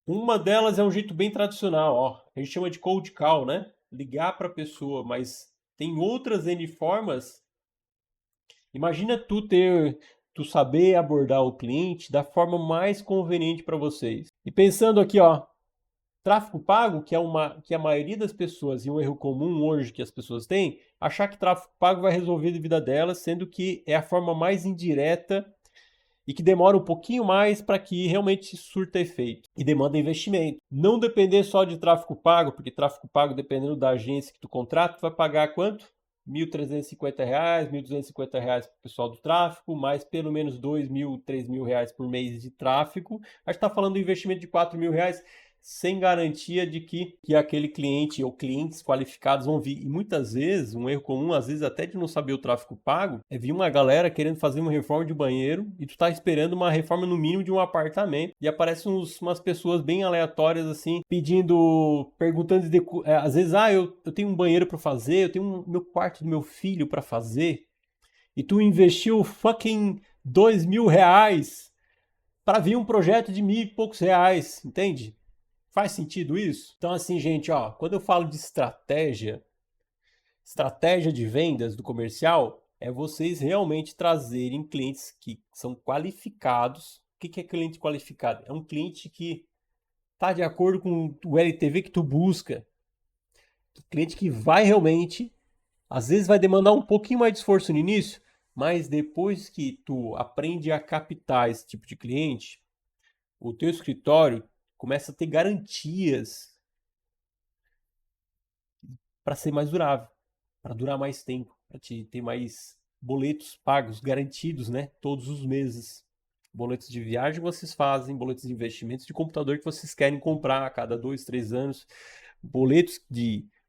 Uma delas é um jeito bem tradicional, ó. A gente chama de cold call, né? Ligar para a pessoa, mas tem outras N formas. Imagina tu saber abordar o cliente da forma mais conveniente para vocês. E pensando aqui, ó, tráfego pago, que a maioria das pessoas, e um erro comum hoje que as pessoas têm, achar que tráfego pago vai resolver a vida delas, sendo que é a forma mais indireta e que demora um pouquinho mais para que realmente surta efeito. E demanda investimento. Não depender só de tráfego pago, porque tráfego pago, dependendo da agência que tu contrata, tu vai pagar quanto? R$1.350, R$1.250 para o pessoal do tráfego, mais pelo menos R$2.000, R$3.000 por mês de tráfego. A gente está falando do investimento de R$4.000 sem garantia de que aquele cliente ou clientes qualificados vão vir. E muitas vezes, um erro comum, às vezes até de não saber o tráfego pago, é vir uma galera querendo fazer uma reforma de banheiro e tu tá esperando uma reforma no mínimo de um apartamento e aparecem umas pessoas bem aleatórias assim, perguntando, às vezes, eu tenho um banheiro para fazer, eu tenho meu quarto do meu filho para fazer e tu investiu fucking R$2.000 para vir um projeto de R$1.000 e poucos, entende? Faz sentido isso? Então, assim, gente, ó, quando eu falo de estratégia de vendas do comercial, é vocês realmente trazerem clientes que são qualificados. O que é cliente qualificado? É um cliente que está de acordo com o LTV que tu busca. Cliente que vai realmente, às vezes vai demandar um pouquinho mais de esforço no início, mas depois que tu aprende a captar esse tipo de cliente, o teu escritório começa a ter garantias para ser mais durável, para durar mais tempo, para te ter mais boletos pagos, garantidos, né? Todos os meses. Boletos de viagem vocês fazem, boletos de investimentos de computador que vocês querem comprar a cada 2, 3 anos, boletos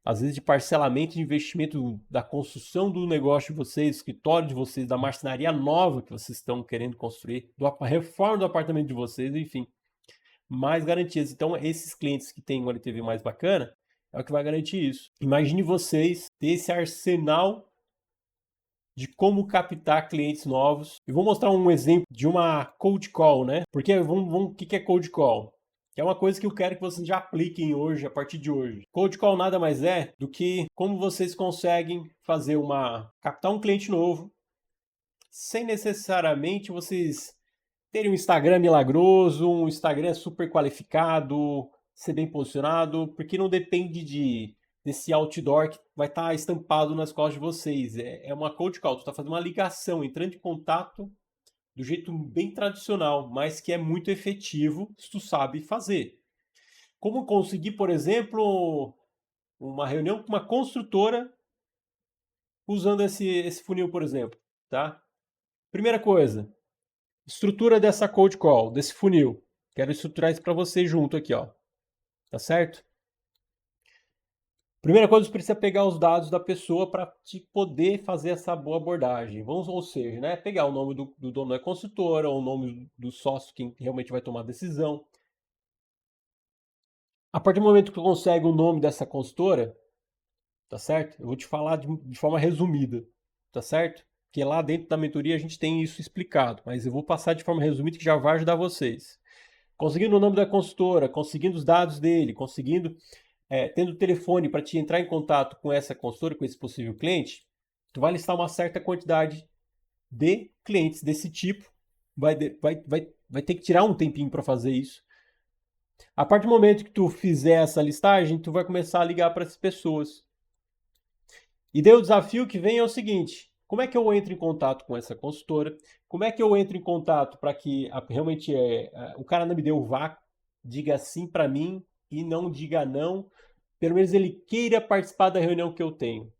às vezes de parcelamento de investimento da construção do negócio de vocês, do escritório de vocês, da marcenaria nova que vocês estão querendo construir, da reforma do apartamento de vocês, enfim. Mais garantias. Então, esses clientes que têm um LTV mais bacana, é o que vai garantir isso. Imagine vocês ter esse arsenal de como captar clientes novos. Eu vou mostrar um exemplo de uma cold call, né? Porque o que é cold call? Que é uma coisa que eu quero que vocês já apliquem hoje, a partir de hoje. Cold call nada mais é do que como vocês conseguem captar um cliente novo sem necessariamente vocês terem um Instagram milagroso, um Instagram super qualificado, ser bem posicionado, porque não depende desse outdoor que vai estar estampado nas costas de vocês. É uma cold call, tu está fazendo uma ligação, entrando em contato do jeito bem tradicional, mas que é muito efetivo se tu sabe fazer. Como conseguir, por exemplo, uma reunião com uma construtora usando esse funil, por exemplo, tá? Primeira coisa, estrutura dessa cold call, desse funil. Quero estruturar isso para você junto aqui, ó. Tá certo? Primeira coisa, você precisa pegar os dados da pessoa para te poder fazer essa boa abordagem. Ou seja, né, pegar o nome do dono da consultora, ou o nome do sócio, quem realmente vai tomar a decisão. A partir do momento que tu consegue o nome dessa consultora, tá certo? Eu vou te falar de forma resumida, tá certo? Porque lá dentro da mentoria a gente tem isso explicado, mas eu vou passar de forma resumida que já vai ajudar vocês. Conseguindo o nome da consultora, conseguindo os dados dele, tendo telefone para te entrar em contato com essa consultora, com esse possível cliente, tu vai listar uma certa quantidade de clientes desse tipo, vai ter que tirar um tempinho para fazer isso, A partir do momento que tu fizer essa listagem, tu vai começar a ligar para essas pessoas. E daí o desafio que vem é o seguinte: como é que eu entro em contato com essa consultora? Como é que eu entro em contato para que realmente o cara não me dê o vácuo, diga sim para mim e não diga não, pelo menos ele queira participar da reunião que eu tenho.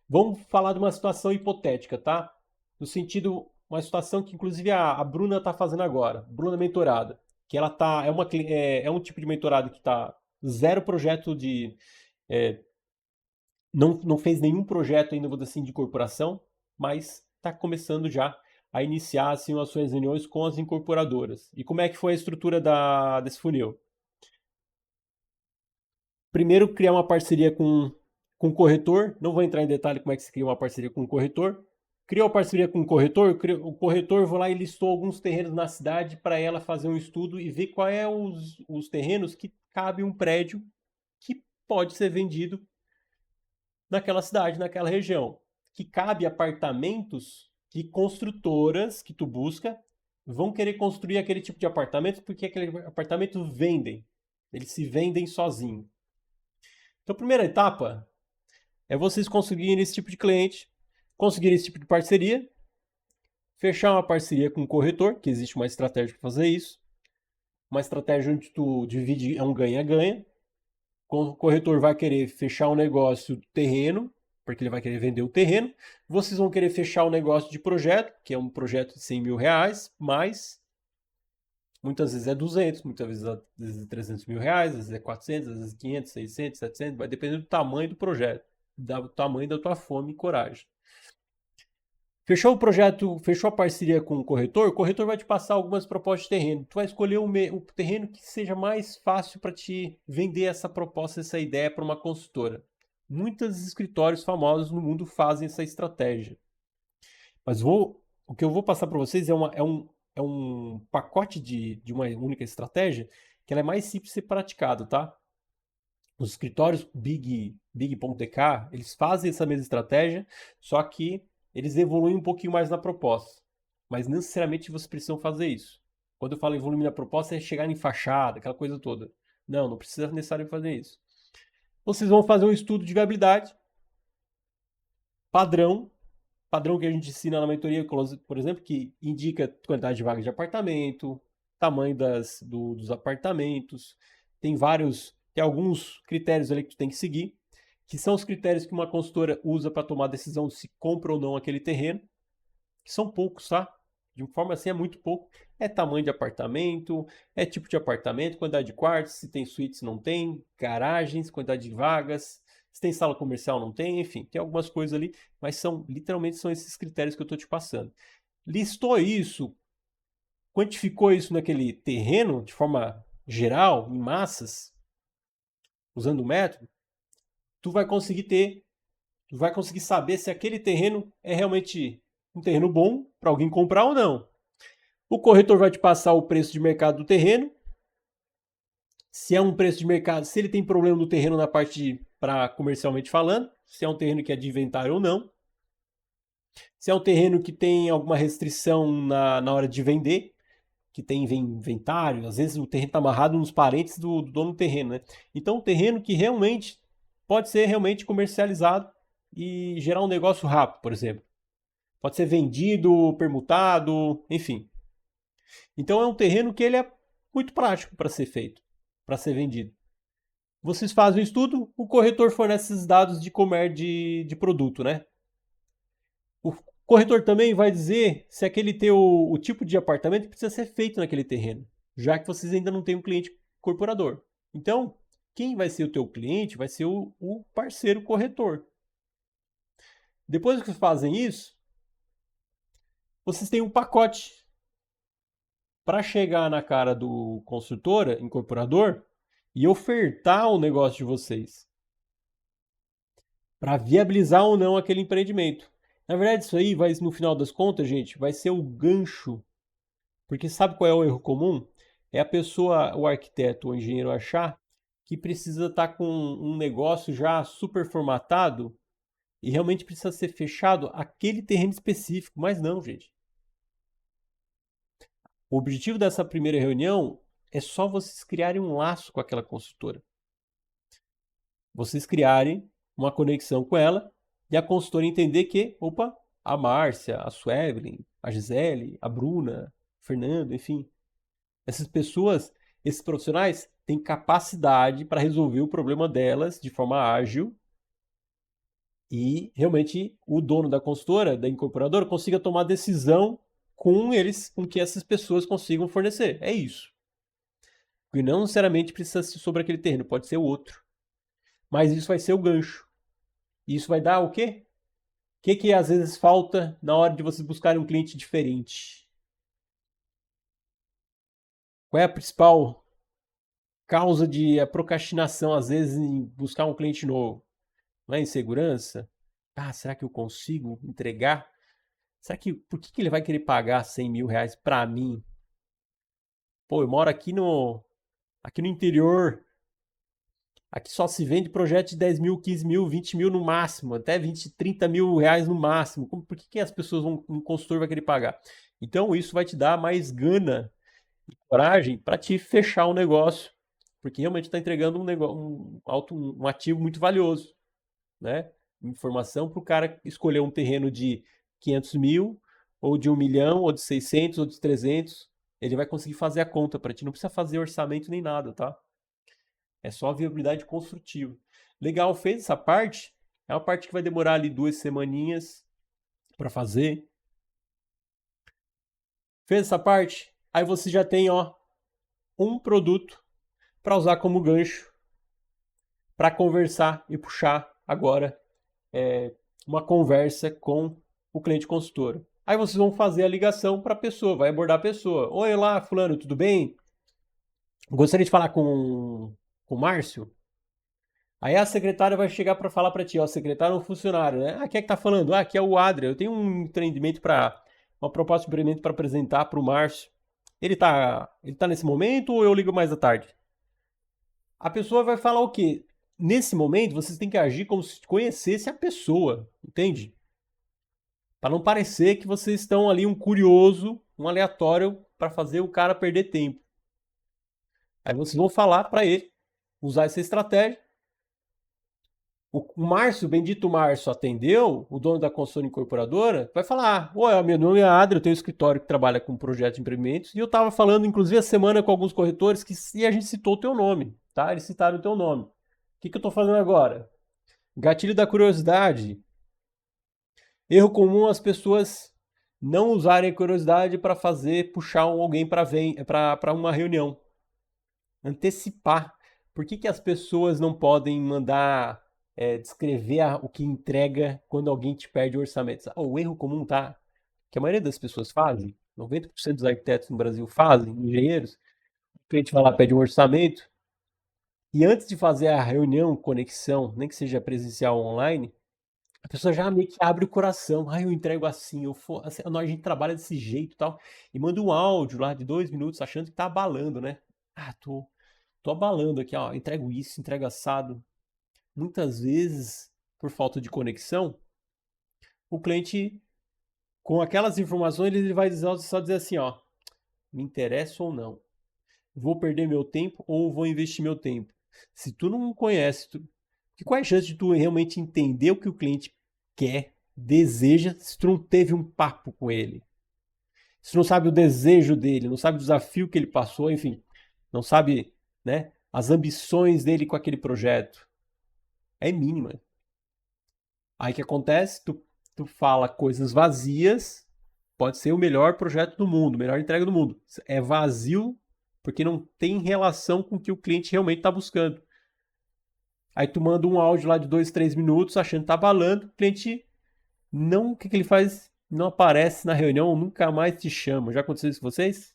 Vamos falar de uma situação hipotética, tá? No sentido, uma situação que inclusive a Bruna está fazendo agora, Bruna mentorada, que ela tá é um tipo de mentorado que tá zero projeto de é, não fez nenhum projeto ainda, vou dizer assim, de corporação, mas está começando já a iniciar assim, as suas reuniões com as incorporadoras. E como é que foi a estrutura desse funil? Primeiro, criar uma parceria com o corretor. Não vou entrar em detalhe como é que se cria uma parceria com o corretor. Criou a parceria com o corretor, o corretor foi lá e listou alguns terrenos na cidade para ela fazer um estudo e ver qual é os terrenos que cabe um prédio que pode ser vendido naquela cidade, naquela região. Que cabe apartamentos que construtoras que tu busca vão querer construir aquele tipo de apartamento porque aquele apartamento vendem. Eles se vendem sozinhos. Então, a primeira etapa é vocês conseguirem esse tipo de cliente, conseguirem esse tipo de parceria, fechar uma parceria com o corretor, que existe uma estratégia para fazer isso. Uma estratégia onde tu divide, é um ganha-ganha. O corretor vai querer fechar um negócio terreno, porque ele vai querer vender o terreno. Vocês vão querer fechar um negócio de projeto, que é um projeto de 100 mil reais, mas muitas vezes é 200, muitas vezes é 300 mil reais, às vezes é 400, às vezes é 500, 600, 700, vai depender do tamanho do projeto, do tamanho da tua fome e coragem. Fechou o projeto, fechou a parceria com o corretor vai te passar algumas propostas de terreno. Tu vai escolher o terreno que seja mais fácil para te vender essa proposta, essa ideia para uma consultora. Muitos escritórios famosos no mundo fazem essa estratégia. Mas o que eu vou passar para vocês é um pacote de uma única estratégia que ela é mais simples de ser praticado, tá? Os escritórios Big.dk, eles fazem essa mesma estratégia, só que eles evoluem um pouquinho mais na proposta. Mas não necessariamente vocês precisam fazer isso. Quando eu falo evoluir na proposta, é chegar em fachada, aquela coisa toda. Não, não precisa necessariamente fazer isso. Vocês vão fazer um estudo de viabilidade padrão, padrão que a gente ensina na mentoria, por exemplo, que indica quantidade de vagas de apartamento, tamanho dos apartamentos, tem alguns critérios ali que tu tem que seguir, que são os critérios que uma consultora usa para tomar a decisão de se compra ou não aquele terreno, que são poucos, tá? De forma assim é muito pouco. É tamanho de apartamento, é tipo de apartamento, quantidade de quartos, se tem suítes, não tem, garagens, quantidade de vagas, se tem sala comercial, não tem, enfim, tem algumas coisas ali, mas literalmente são esses critérios que eu estou te passando. Listou isso, quantificou isso naquele terreno de forma geral, em massas, usando o método, tu vai conseguir saber se aquele terreno é realmente um terreno bom para alguém comprar ou não. O corretor vai te passar o preço de mercado do terreno. Se é um preço de mercado, se ele tem problema no terreno na parte para comercialmente falando, se é um terreno que é de inventário ou não. Se é um terreno que tem alguma restrição na hora de vender, que tem inventário, às vezes o terreno está amarrado nos parentes do dono do terreno, né? Então, um terreno que realmente pode ser realmente comercializado e gerar um negócio rápido, por exemplo. Pode ser vendido, permutado, enfim. Então é um terreno que ele é muito prático para ser feito, para ser vendido. Vocês fazem o estudo, o corretor fornece esses dados de comércio de produto, né? O corretor também vai dizer se aquele tem o tipo de apartamento que precisa ser feito naquele terreno, já que vocês ainda não têm um cliente corporador. Então, quem vai ser o teu cliente vai ser o parceiro corretor. Depois que vocês fazem isso, vocês têm um pacote para chegar na cara do consultora, incorporador, e ofertar o negócio de vocês. Para viabilizar ou não aquele empreendimento. Na verdade, isso aí vai, no final das contas, gente, vai ser o gancho. Porque sabe qual é o erro comum? É a pessoa, o arquiteto ou engenheiro achar que precisa estar com um negócio já super formatado e realmente precisa ser fechado aquele terreno específico. Mas não, gente. O objetivo dessa primeira reunião é só vocês criarem um laço com aquela consultora. Vocês criarem uma conexão com ela e a consultora entender que, opa, a Márcia, a Suevelin, a Gisele, a Bruna, o Fernando, enfim, essas pessoas, esses profissionais têm capacidade para resolver o problema delas de forma ágil e realmente o dono da consultora, da incorporadora, consiga tomar decisão com eles, com que essas pessoas consigam fornecer. É isso. E não necessariamente precisa ser sobre aquele terreno, pode ser outro. Mas isso vai ser o gancho. E isso vai dar o quê? O que às vezes falta na hora de vocês buscarem um cliente diferente? Qual é a principal causa de procrastinação, às vezes, em buscar um cliente novo? Não é insegurança? Ah, será que eu consigo entregar? Será que por que ele vai querer pagar 100 mil reais para mim? Pô, eu moro aqui no interior. Aqui só se vende projeto de 10 mil, 15 mil, 20 mil no máximo, até 20, 30 mil reais no máximo. Por que as pessoas um consultor vai querer pagar? Então isso vai te dar mais gana e coragem para te fechar um negócio, porque realmente está entregando um ativo muito valioso, né? Informação para o cara escolher um terreno de 500 mil, ou de 1 milhão, ou de 600, ou de 300. Ele vai conseguir fazer a conta para ti, não precisa fazer orçamento nem nada, tá? É só viabilidade construtiva. Legal, fez essa parte. É uma parte que vai demorar ali 2 semaninhas para fazer. Fez essa parte? Aí você já tem, ó, um produto para usar como gancho para conversar e puxar agora uma conversa com o cliente consultor. Aí vocês vão fazer a ligação para a pessoa, vai abordar a pessoa. Oi, lá, fulano, tudo bem? Gostaria de falar com o Márcio? Aí a secretária vai chegar para falar para ti, ó, secretário é um funcionário, né? Ah, quem é que tá falando? Ah, aqui é o Adria. Eu tenho um empreendimento para uma proposta de empreendimento para apresentar para o Márcio. Ele tá nesse momento ou eu ligo mais à tarde? A pessoa vai falar o quê? Nesse momento, vocês têm que agir como se conhecesse a pessoa, entende? Para não parecer que vocês estão ali um curioso, um aleatório para fazer o cara perder tempo. Aí vocês vão falar para ele usar essa estratégia. O Márcio, o bendito Márcio, atendeu, o dono da consultora incorporadora, vai falar: oi, meu nome é Adri, eu tenho um escritório que trabalha com projetos de empreendimentos, e eu estava falando, inclusive, a semana com alguns corretores, e a gente citou o teu nome, tá? Eles citaram o teu nome. O que eu estou fazendo agora? Gatilho da curiosidade. Erro comum as pessoas não usarem a curiosidade para puxar alguém para uma reunião. Antecipar. Por que as pessoas não podem mandar descrever o que entrega quando alguém te pede o orçamento? O erro comum, tá? Que a maioria das pessoas fazem, 90% dos arquitetos no Brasil fazem, engenheiros, o cliente vai lá, pede um orçamento, e antes de fazer a reunião, conexão, nem que seja presencial ou online, a pessoa já meio que abre o coração. Ah, eu entrego assim, assim, a gente trabalha desse jeito e tal. E manda um áudio lá de 2 minutos achando que tá abalando, né? Ah, tô abalando aqui, ó. Entrego isso, entrego assado. Muitas vezes, por falta de conexão, o cliente, com aquelas informações, ele vai só dizer assim, ó. Me interessa ou não? Vou perder meu tempo ou vou investir meu tempo? Se tu não conhece, qual é a chance de tu realmente entender o que o cliente quer, deseja, se tu não teve um papo com ele? Se tu não sabe o desejo dele, não sabe o desafio que ele passou, enfim, não sabe, né, as ambições dele com aquele projeto, é mínima. Aí o que acontece? Tu fala coisas vazias, pode ser o melhor projeto do mundo, melhor entrega do mundo. É vazio porque não tem relação com o que o cliente realmente está buscando. Aí tu manda um áudio lá de 2, 3 minutos achando que tá balando, o cliente não, o que ele faz? Não aparece na reunião, nunca mais te chama. Já aconteceu isso com vocês?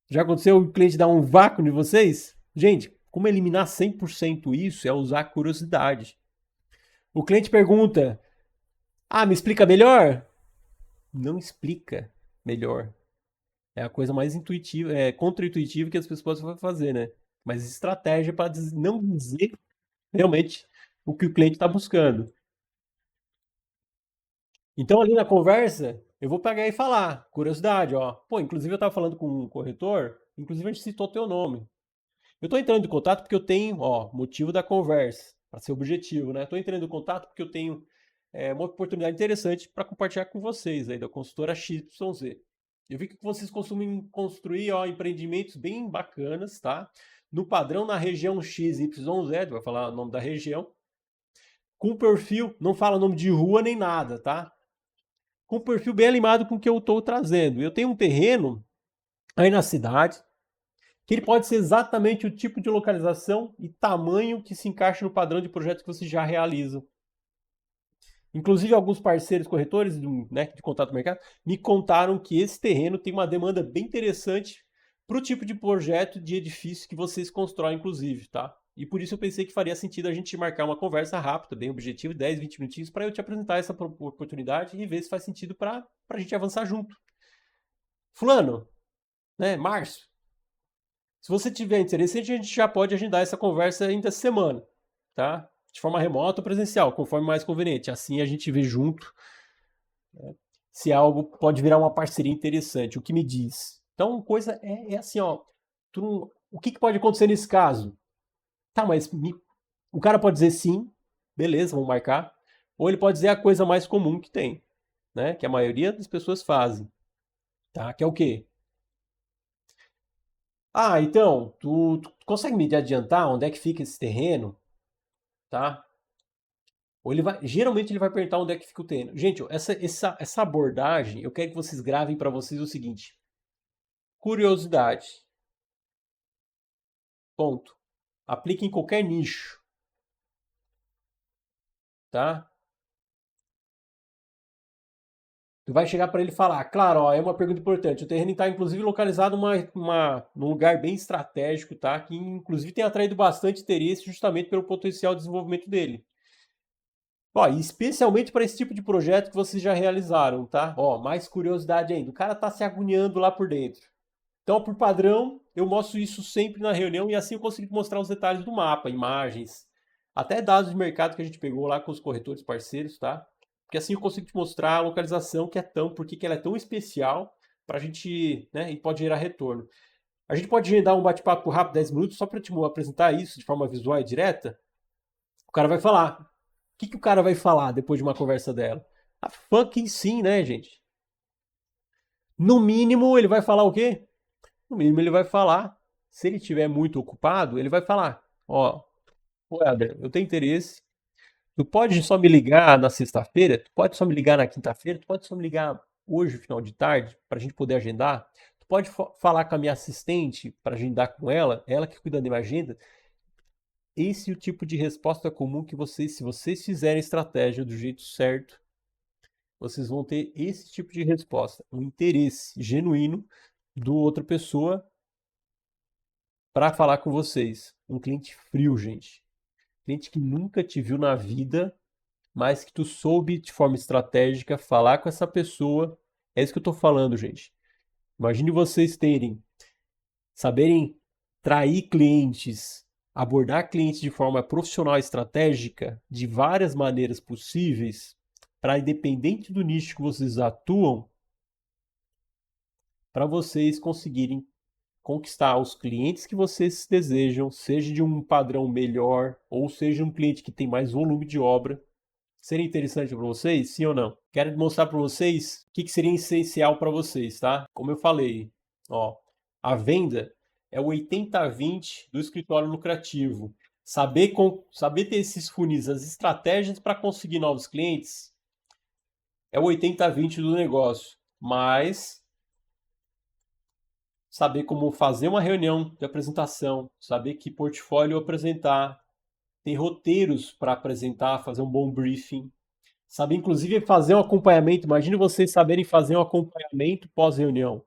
Já aconteceu o cliente dar um vácuo de vocês? Gente, como eliminar 100% isso é usar curiosidade. O cliente pergunta: ah, me explica melhor? Não explica melhor. É a coisa mais intuitiva, contra-intuitiva que as pessoas vão fazer, né? Mas estratégia para não dizer realmente o que o cliente está buscando. Então, ali na conversa, eu vou pegar e falar, curiosidade, ó. Pô, inclusive eu estava falando com um corretor, Inclusive a gente citou teu nome. Eu estou entrando em contato porque eu tenho, ó, motivo da conversa, para ser objetivo, né? Estou entrando em contato porque eu tenho uma oportunidade interessante para compartilhar com vocês aí da consultora XYZ. Eu vi que vocês costumam construir, ó, empreendimentos bem bacanas, tá? No padrão na região XYZ, vai falar o nome da região, com perfil, não fala nome de rua nem nada, tá? Com perfil bem alinhado com o que eu estou trazendo. Eu tenho um terreno aí na cidade, que ele pode ser exatamente o tipo de localização e tamanho que se encaixa no padrão de projeto que vocês já realizam. Inclusive, alguns parceiros corretores né, de contato com o mercado me contaram que esse terreno tem uma demanda bem interessante para o tipo de projeto de edifício que vocês constroem, inclusive, tá? E por isso eu pensei que faria sentido a gente marcar uma conversa rápida, bem objetiva, 10, 20 minutinhos, para eu te apresentar essa oportunidade e ver se faz sentido para a gente avançar junto. Fulano, né, Márcio, se você tiver interesse, a gente já pode agendar essa conversa ainda essa semana, tá? De forma remota ou presencial, conforme mais conveniente. Assim a gente vê junto, né, se algo pode virar uma parceria interessante, o que me diz. Então, coisa é assim, ó. O que pode acontecer nesse caso? Tá, mas o cara pode dizer sim, beleza, vamos marcar. Ou ele pode dizer a coisa mais comum que tem, né? Que a maioria das pessoas fazem, tá? Que é o quê? Ah, então, tu consegue me adiantar onde é que fica esse terreno, tá? Ou geralmente ele vai perguntar onde é que fica o terreno. Gente, essa abordagem, eu quero que vocês gravem para vocês o seguinte: curiosidade. Ponto. Aplique em qualquer nicho, tá? Tu vai chegar para ele e falar, claro, ó, é uma pergunta importante. O terreno está inclusive localizado num lugar bem estratégico, tá? Que inclusive tem atraído bastante interesse justamente pelo potencial de desenvolvimento dele. Ó, e especialmente para esse tipo de projeto que vocês já realizaram, tá? Ó, mais curiosidade ainda. O cara tá se agoniando lá por dentro. Então, por padrão, eu mostro isso sempre na reunião e assim eu consigo mostrar os detalhes do mapa, imagens, até dados de mercado que a gente pegou lá com os corretores parceiros, tá? Porque assim eu consigo te mostrar a localização que é porque ela é tão especial para a gente, né, e pode gerar retorno. A gente pode agendar um bate-papo rápido, 10 minutos, só para te apresentar isso de forma visual e direta. O cara vai falar. O que o cara vai falar depois de uma conversa dela? A fucking sim, né, gente? No mínimo, ele vai falar o quê? No mínimo, ele vai falar. Se ele estiver muito ocupado, ele vai falar: ó, Helder, eu tenho interesse. Tu pode só me ligar na sexta-feira? Tu pode só me ligar na quinta-feira? Tu pode só me ligar hoje, final de tarde, para a gente poder agendar? Tu pode falar com a minha assistente para agendar com ela que cuida da minha agenda? Esse é o tipo de resposta comum que vocês, se vocês fizerem estratégia do jeito certo, vocês vão ter esse tipo de resposta, um interesse genuíno do outra pessoa para falar com vocês. Um cliente frio, gente. Cliente que nunca te viu na vida, mas que tu soube de forma estratégica falar com essa pessoa. É isso que eu tô falando, gente. Imagine vocês saberem trair clientes, abordar clientes de forma profissional e estratégica de várias maneiras possíveis, para independente do nicho que vocês atuam, para vocês conseguirem conquistar os clientes que vocês desejam, seja de um padrão melhor ou seja um cliente que tem mais volume de obra. Seria interessante para vocês? Sim ou não? Quero mostrar para vocês o que seria essencial para vocês, tá? Como eu falei, ó, a venda é o 80-20 do escritório lucrativo. Saber ter esses funis, as estratégias para conseguir novos clientes é o 80-20 do negócio. Mas saber como fazer uma reunião de apresentação, saber que portfólio apresentar, tem roteiros para apresentar, fazer um bom briefing, saber inclusive fazer um acompanhamento. Imagine vocês saberem fazer um acompanhamento pós-reunião.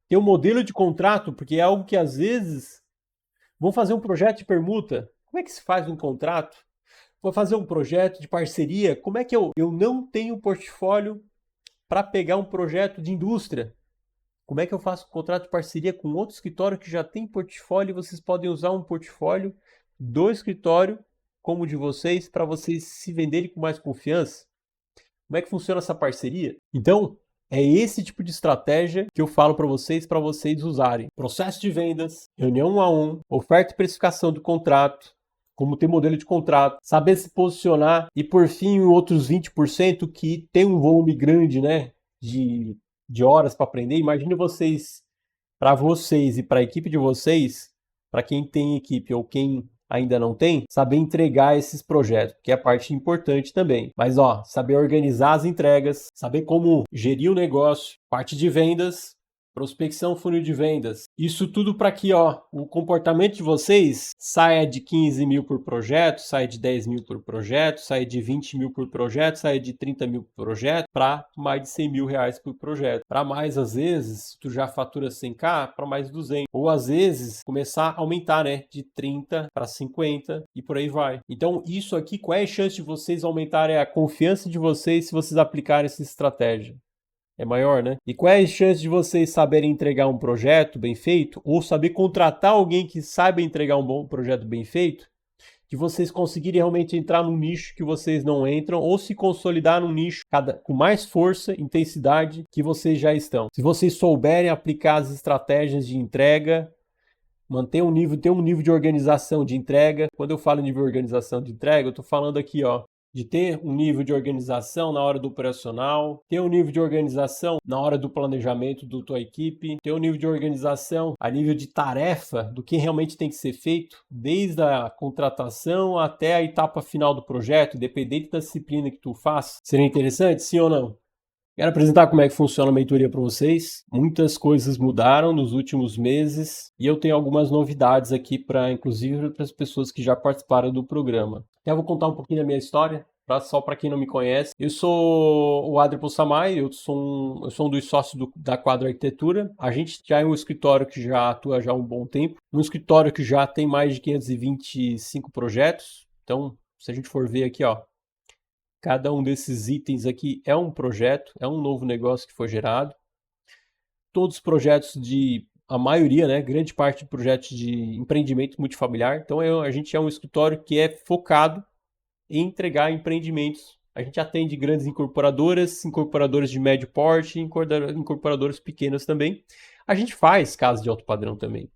Ter um modelo de contrato, porque é algo que às vezes vão fazer um projeto de permuta. Como é que se faz um contrato? Vou fazer um projeto de parceria. Como é que eu não tenho portfólio para pegar um projeto de indústria? Como é que eu faço um contrato de parceria com outro escritório que já tem portfólio e vocês podem usar um portfólio do escritório como o de vocês para vocês se venderem com mais confiança? Como é que funciona essa parceria? Então, É esse tipo de estratégia que eu falo para vocês usarem. Processo de vendas, reunião 1 a 1, oferta e precificação do contrato, como ter modelo de contrato, saber se posicionar e, por fim, outros 20% que tem um volume grande, né, de horas para aprender. Imagine para vocês e para a equipe de vocês, para quem tem equipe ou quem ainda não tem, saber entregar esses projetos, que é a parte importante também. Mas saber organizar as entregas, saber como gerir o negócio, parte de vendas, prospecção, funil de vendas. Isso tudo para que o comportamento de vocês saia de 15 mil por projeto, saia de 10 mil por projeto, saia de 20 mil por projeto, saia de 30 mil por projeto, para mais de 100 mil reais por projeto. Para mais, às vezes, se tu já fatura 100k, para mais 200. Ou às vezes, começar a aumentar, né? De 30 para 50 e por aí vai. Então, isso aqui, qual é a chance de vocês aumentarem a confiança de vocês se vocês aplicarem essa estratégia? É maior, né? E qual é a chance de vocês saberem entregar um projeto bem feito ou saber contratar alguém que saiba entregar um bom projeto bem feito? De vocês conseguirem realmente entrar num nicho que vocês não entram ou se consolidar num nicho com mais força, intensidade que vocês já estão. Se vocês souberem aplicar as estratégias de entrega, ter um nível de organização de entrega. Quando eu falo nível de organização de entrega, eu estou falando aqui, de ter um nível de organização na hora do operacional, ter um nível de organização na hora do planejamento da tua equipe, ter um nível de organização a nível de tarefa do que realmente tem que ser feito, desde a contratação até a etapa final do projeto, independente da disciplina que tu faz. Seria interessante, sim ou não? Quero apresentar como é que funciona a mentoria para vocês. Muitas coisas mudaram nos últimos meses e eu tenho algumas novidades aqui inclusive para as pessoas que já participaram do programa. Eu vou contar um pouquinho da minha história, só para quem não me conhece. Eu sou o Adri Possamay, eu sou um dos sócios da Quadro Arquitetura. A gente já é um escritório que já atua já há um bom tempo, um escritório que já tem mais de 525 projetos. Então, se a gente for ver aqui, cada um desses itens aqui é um projeto, é um novo negócio que foi gerado. Todos os projetos a maioria, né, grande parte de projetos de empreendimento multifamiliar. Então a gente é um escritório que é focado em entregar empreendimentos. A gente atende grandes incorporadoras de médio porte, incorporadoras pequenas também. A gente faz casas de alto padrão também.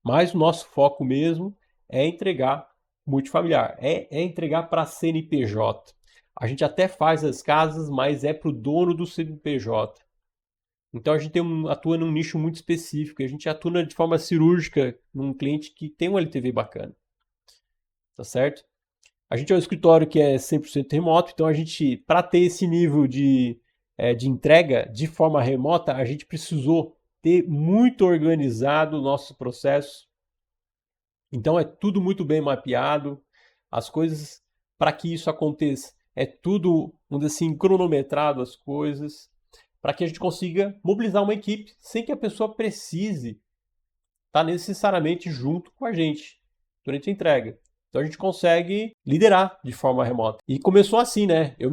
Mas o nosso foco mesmo é entregar multifamiliar, é entregar para CNPJ. A gente até faz as casas, mas é para o dono do CNPJ. Então a gente atua num nicho muito específico. A gente atua de forma cirúrgica num cliente que tem um LTV bacana. Tá certo? A gente é um escritório que é 100% remoto. Então a gente, para ter esse nível de entrega de forma remota, a gente precisou ter muito organizado o nosso processo. Então é tudo muito bem mapeado. As coisas, para que isso aconteça, é tudo, vamos dizer assim, cronometrado as coisas, para que a gente consiga mobilizar uma equipe sem que a pessoa precise estar necessariamente junto com a gente durante a entrega. Então a gente consegue liderar de forma remota. E começou assim, né? Eu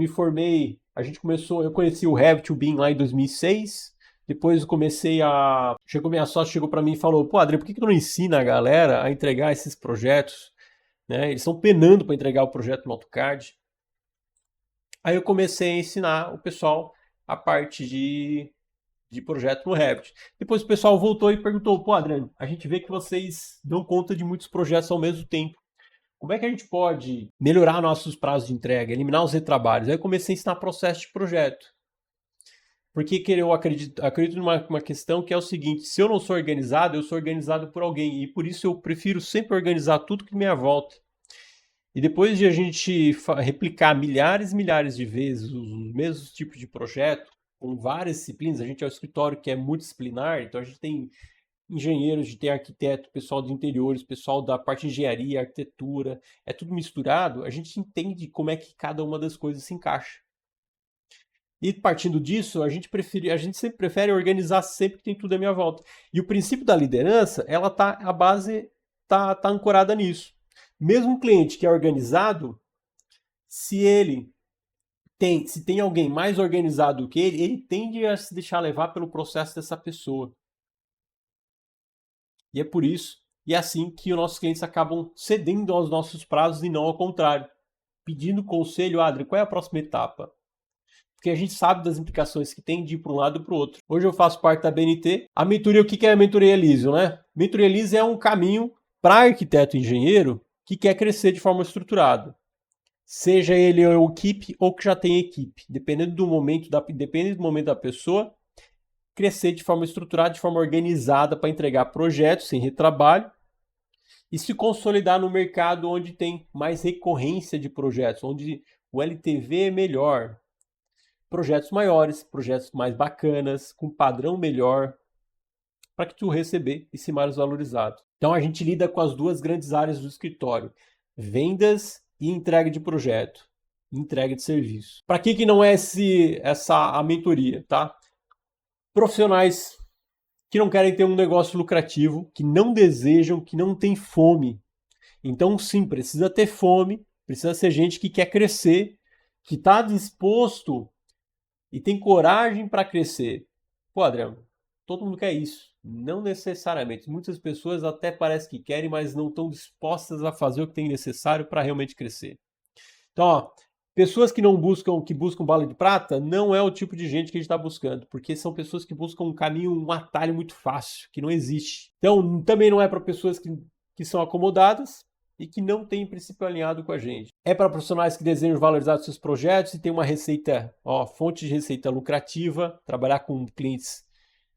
conheci o Revit, o BIM lá em 2006. Depois minha sócia chegou para mim e falou: "Pô, Adri, por que tu não ensina a galera a entregar esses projetos, né? Eles estão penando para entregar o projeto no AutoCAD." Aí eu comecei a ensinar o pessoal a parte de projeto no Revit. Depois o pessoal voltou e perguntou: "Pô, Adriano, a gente vê que vocês dão conta de muitos projetos ao mesmo tempo. Como é que a gente pode melhorar nossos prazos de entrega, eliminar os retrabalhos?" Aí eu comecei a ensinar processo de projeto. Porque eu acredito numa questão que é o seguinte: se eu não sou organizado, eu sou organizado por alguém. E por isso eu prefiro sempre organizar tudo que me à volta. E depois de a gente replicar milhares e milhares de vezes os mesmos tipos de projeto, com várias disciplinas, a gente é um escritório que é multidisciplinar, então a gente tem engenheiros, tem arquiteto, pessoal de interiores, pessoal da parte de engenharia, arquitetura, é tudo misturado, a gente entende como é que cada uma das coisas se encaixa. E partindo disso, a gente sempre prefere organizar sempre que tem tudo à minha volta. E o princípio da liderança, a base tá ancorada nisso. Mesmo um cliente que é organizado, se tem alguém mais organizado do que ele tende a se deixar levar pelo processo dessa pessoa. E é por isso, e é assim que os nossos clientes acabam cedendo aos nossos prazos e não ao contrário. Pedindo conselho: "Adri, qual é a próxima etapa?" porque a gente sabe das implicações que tem de ir para um lado e para o outro. Hoje eu faço parte da BNT. A mentoria, o que é a mentoria Elysium, né? Mentoria Elysium é um caminho para arquiteto e engenheiro que quer crescer de forma estruturada. Seja ele o equipe ou que já tem equipe. Dependendo do momento da pessoa, crescer de forma estruturada, de forma organizada para entregar projetos sem retrabalho e se consolidar no mercado onde tem mais recorrência de projetos, onde o LTV é melhor. Projetos maiores, projetos mais bacanas, com padrão melhor, para que tu receber e ser mais valorizado. Então a gente lida com as duas grandes áreas do escritório: vendas e entrega de projeto, entrega de serviço. Para que não é a mentoria, tá? Profissionais que não querem ter um negócio lucrativo, que não desejam, que não têm fome. Então, sim, precisa ter fome, precisa ser gente que quer crescer, que está disposto e tem coragem para crescer. Pô, Adriano, todo mundo quer isso. Não necessariamente. Muitas pessoas até parece que querem, mas não estão dispostas a fazer o que tem necessário para realmente crescer. Então, ó, pessoas que buscam bala de prata, não é o tipo de gente que a gente está buscando, porque são pessoas que buscam um caminho, um atalho muito fácil, que não existe. Então, também não é para pessoas que são acomodadas e que não têm princípio alinhado com a gente. É para profissionais que desejam valorizar seus projetos e ter uma receita, fonte de receita lucrativa, trabalhar com clientes,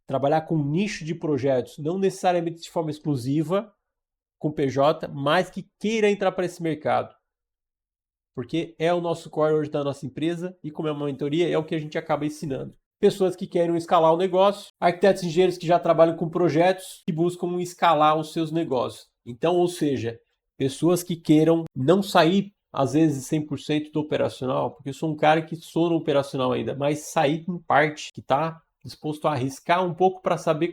trabalhar com um nicho de projetos, não necessariamente de forma exclusiva, com PJ, mas que queira entrar para esse mercado. Porque é o nosso core hoje da nossa empresa e como é uma mentoria, é o que a gente acaba ensinando. Pessoas que querem escalar o negócio, arquitetos e engenheiros que já trabalham com projetos que buscam escalar os seus negócios. Então, ou seja, pessoas que queiram não sair, às vezes, 100% do operacional, porque eu sou um cara que sou no operacional ainda, mas sair em parte, que está disposto a arriscar um pouco para saber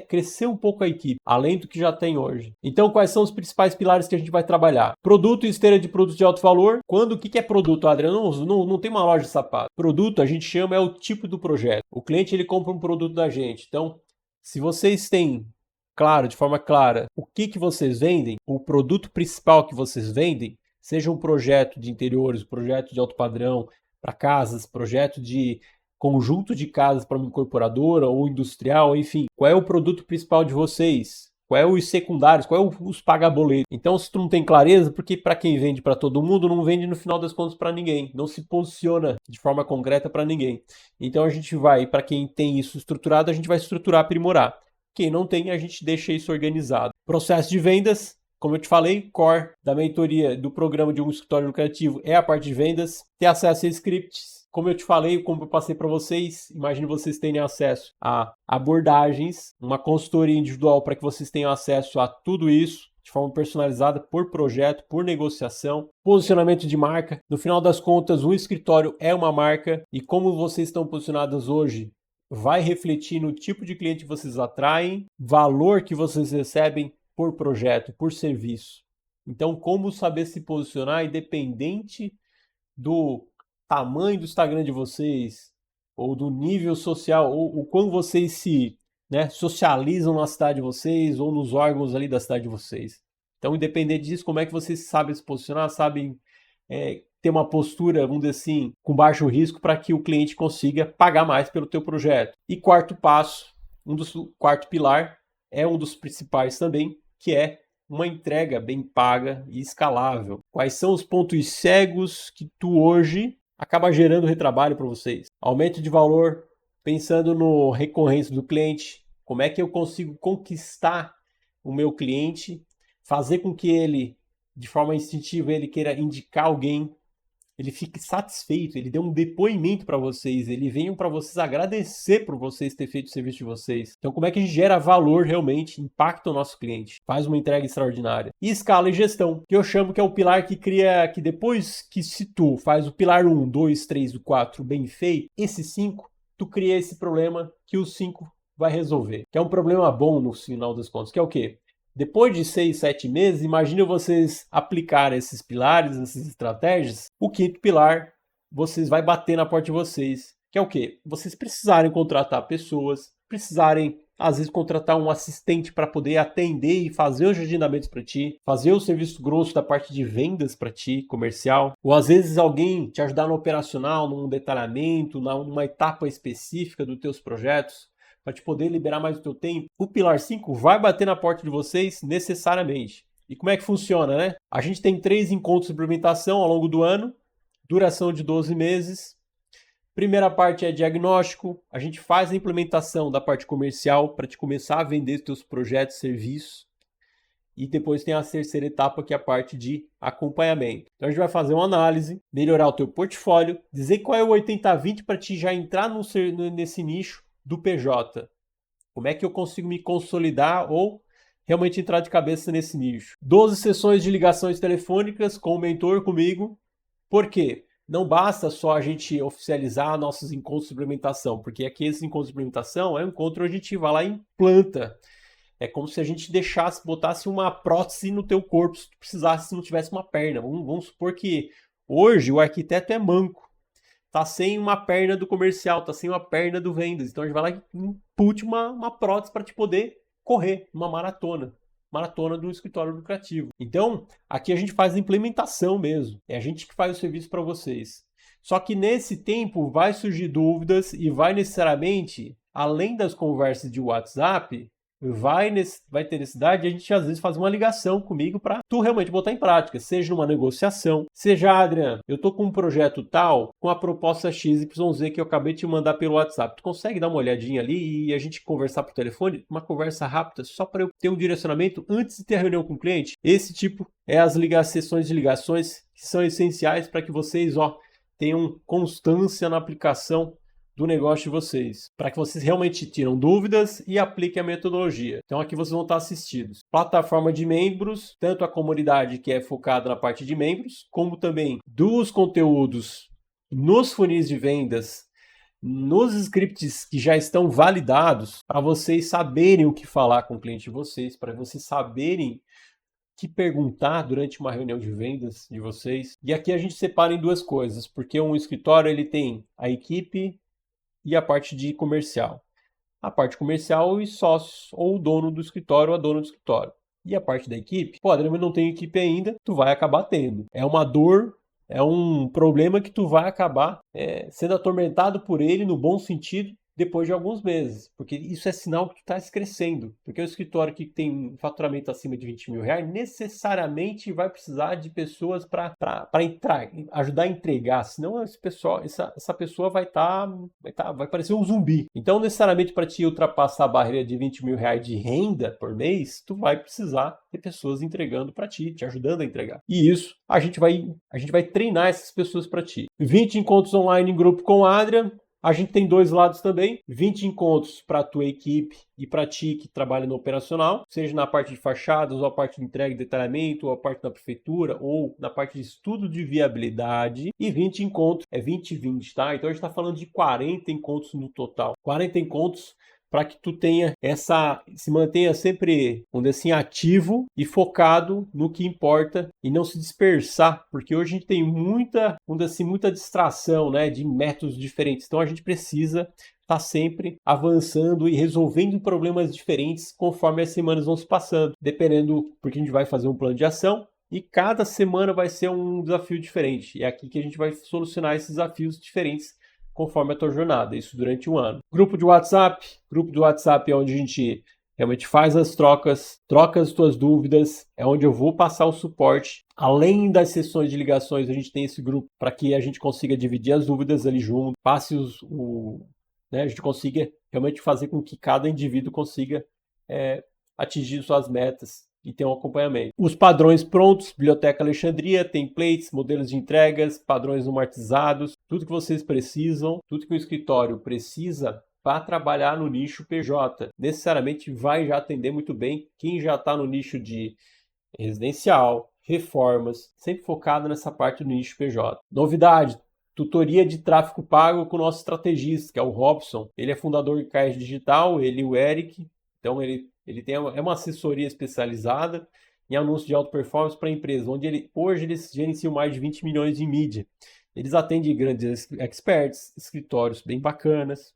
crescer um pouco a equipe, além do que já tem hoje. Então, quais são os principais pilares que a gente vai trabalhar? Produto e esteira de produtos de alto valor. O que é produto, Adriano? Não tem uma loja de sapato. Produto, a gente chama, é o tipo do projeto. O cliente, ele compra um produto da gente. Então, se vocês têm, claro, de forma clara, o que vocês vendem, o produto principal que vocês vendem, seja um projeto de interiores, um projeto de alto padrão para casas, projeto de conjunto de casas para uma incorporadora ou industrial, enfim. Qual é o produto principal de vocês? Qual é os secundários? Qual é os paga-boleto? Então, se tu não tem clareza, porque para quem vende para todo mundo, não vende no final das contas para ninguém. Não se posiciona de forma concreta para ninguém. Então, a gente vai, para quem tem isso estruturado, a gente vai estruturar, aprimorar. Quem não tem, a gente deixa isso organizado. Processo de vendas. Como eu te falei, core da mentoria do programa de um escritório lucrativo é a parte de vendas. Ter acesso a scripts. Como eu te falei, como eu passei para vocês, imagine vocês terem acesso a abordagens, uma consultoria individual para que vocês tenham acesso a tudo isso de forma personalizada por projeto, por negociação, posicionamento de marca. No final das contas, o escritório é uma marca e como vocês estão posicionados hoje vai refletir no tipo de cliente que vocês atraem, valor que vocês recebem por projeto, por serviço. Então, como saber se posicionar independente do tamanho do Instagram de vocês, ou do nível social, ou o quão vocês se socializam na cidade de vocês, ou nos órgãos ali da cidade de vocês. Então, independente disso, como é que vocês sabem se posicionar, sabem ter uma postura, vamos dizer assim, com baixo risco para que o cliente consiga pagar mais pelo teu projeto. E quarto passo, quarto pilar, é um dos principais também, que é uma entrega bem paga e escalável. Quais são os pontos cegos que tu hoje acaba gerando retrabalho para vocês? Aumento de valor, pensando no recorrência do cliente. Como é que eu consigo conquistar o meu cliente, fazer com que ele, de forma instintiva, ele queira indicar alguém, ele fique satisfeito, ele dê um depoimento para vocês, ele venha para vocês agradecer por vocês ter feito o serviço de vocês. Então, como é que a gente gera valor realmente, impacta o nosso cliente, faz uma entrega extraordinária. E escala e gestão, que eu chamo que é o pilar que cria, que depois que se tu faz o pilar 1, 2, 3, 4 bem feito, esse 5, tu cria esse problema que o 5 vai resolver. Que é um problema bom no final das contas, que é o quê? Depois de 6, 7 meses, imagine vocês aplicar esses pilares, essas estratégias. O quinto pilar, vocês vai bater na porta de vocês, que é o quê? Vocês precisarem contratar pessoas, precisarem às vezes contratar um assistente para poder atender e fazer os agendamentos para ti, fazer o serviço grosso da parte de vendas para ti, comercial, ou às vezes alguém te ajudar no operacional, num detalhamento, numa etapa específica dos teus projetos, para te poder liberar mais o teu tempo. O Pilar 5 vai bater na porta de vocês necessariamente. E como é que funciona, né? A gente tem 3 encontros de implementação ao longo do ano, duração de 12 meses. Primeira parte é diagnóstico, a gente faz a implementação da parte comercial para te começar a vender os teus projetos, serviços. E depois tem a terceira etapa, que é a parte de acompanhamento. Então a gente vai fazer uma análise, melhorar o teu portfólio, dizer qual é o 80-20 para te já entrar nesse nicho do PJ. Como é que eu consigo me consolidar ou realmente entrar de cabeça nesse nicho? 12 sessões de ligações telefônicas com o mentor, comigo. Por quê? Não basta só a gente oficializar nossos encontros de implementação, porque aqui esse encontro de implementação é um encontro onde a gente vai lá e implanta. É como se a gente botasse uma prótese no teu corpo se tu precisasse, se não tivesse uma perna. Vamos supor que hoje o arquiteto é manco, tá sem uma perna do comercial, tá sem uma perna do vendas. Então a gente vai lá e impute uma prótese para te poder correr uma maratona do escritório lucrativo. Então, aqui a gente faz a implementação mesmo. É a gente que faz o serviço para vocês. Só que nesse tempo vai surgir dúvidas e vai necessariamente, além das conversas de WhatsApp, vai ter necessidade de a gente às vezes fazer uma ligação comigo para tu realmente botar em prática, seja numa negociação, seja, Adrian, eu tô com um projeto tal, com a proposta XYZ que eu acabei de te mandar pelo WhatsApp. Tu consegue dar uma olhadinha ali e a gente conversar por telefone? Uma conversa rápida, só para eu ter um direcionamento antes de ter a reunião com o cliente? Esse tipo é as sessões de ligações que são essenciais para que vocês, tenham constância na aplicação do negócio de vocês, para que vocês realmente tiram dúvidas e apliquem a metodologia. Então aqui vocês vão estar assistidos. Plataforma de membros, tanto a comunidade que é focada na parte de membros, como também dos conteúdos nos funis de vendas, nos scripts que já estão validados, para vocês saberem o que falar com o cliente de vocês, para vocês saberem que perguntar durante uma reunião de vendas de vocês. E aqui a gente separa em duas coisas, porque um escritório ele tem a equipe e a parte de comercial. A parte comercial e sócios, ou o dono do escritório ou a dona do escritório. E a parte da equipe, Adriano, mas não tem equipe ainda, tu vai acabar tendo. É uma dor, é um problema que tu vai acabar sendo atormentado por ele no bom sentido depois de alguns meses, porque isso é sinal que tu está crescendo, porque o escritório que tem faturamento acima de 20 mil reais necessariamente vai precisar de pessoas para ajudar a entregar, senão essa pessoa vai parecer um zumbi. Então necessariamente para te ultrapassar a barreira de 20 mil reais de renda por mês, tu vai precisar ter pessoas entregando para ti, te ajudando a entregar. E isso a gente vai treinar essas pessoas para ti. 20 encontros online em grupo com o Adrian. A gente tem dois lados também, 20 encontros para a tua equipe e para ti que trabalha no operacional, seja na parte de fachadas, ou a parte de entrega e detalhamento, ou a parte da prefeitura, ou na parte de estudo de viabilidade, e 20 encontros, é 20 e 20, tá? Então a gente está falando de 40 encontros no total, 40 encontros para que tu se mantenha sempre, vamos dizer assim, ativo e focado no que importa e não se dispersar, porque hoje a gente tem muita distração, né, de métodos diferentes. Então a gente precisa estar sempre avançando e resolvendo problemas diferentes conforme as semanas vão se passando, dependendo, porque a gente vai fazer um plano de ação e cada semana vai ser um desafio diferente. E é aqui que a gente vai solucionar esses desafios diferentes conforme a tua jornada, isso durante um ano. Grupo de WhatsApp é onde a gente realmente faz as troca as tuas dúvidas, é onde eu vou passar o suporte. Além das sessões de ligações, a gente tem esse grupo para que a gente consiga dividir as dúvidas ali junto, a gente consiga realmente fazer com que cada indivíduo consiga atingir suas metas e ter um acompanhamento. Os padrões prontos, Biblioteca Alexandria, templates, modelos de entregas, padrões normatizados, tudo que vocês precisam, tudo que o escritório precisa para trabalhar no nicho PJ. Necessariamente vai já atender muito bem quem já está no nicho de residencial, reformas, sempre focado nessa parte do nicho PJ. Novidade, tutoria de tráfego pago com o nosso estrategista, que é o Robson. Ele é fundador de Caixa Digital, ele e o Eric. Então ele tem uma assessoria especializada em anúncios de alta performance para empresas, onde hoje eles gerenciam mais de 20 milhões de mídia. Eles atendem grandes experts, escritórios bem bacanas,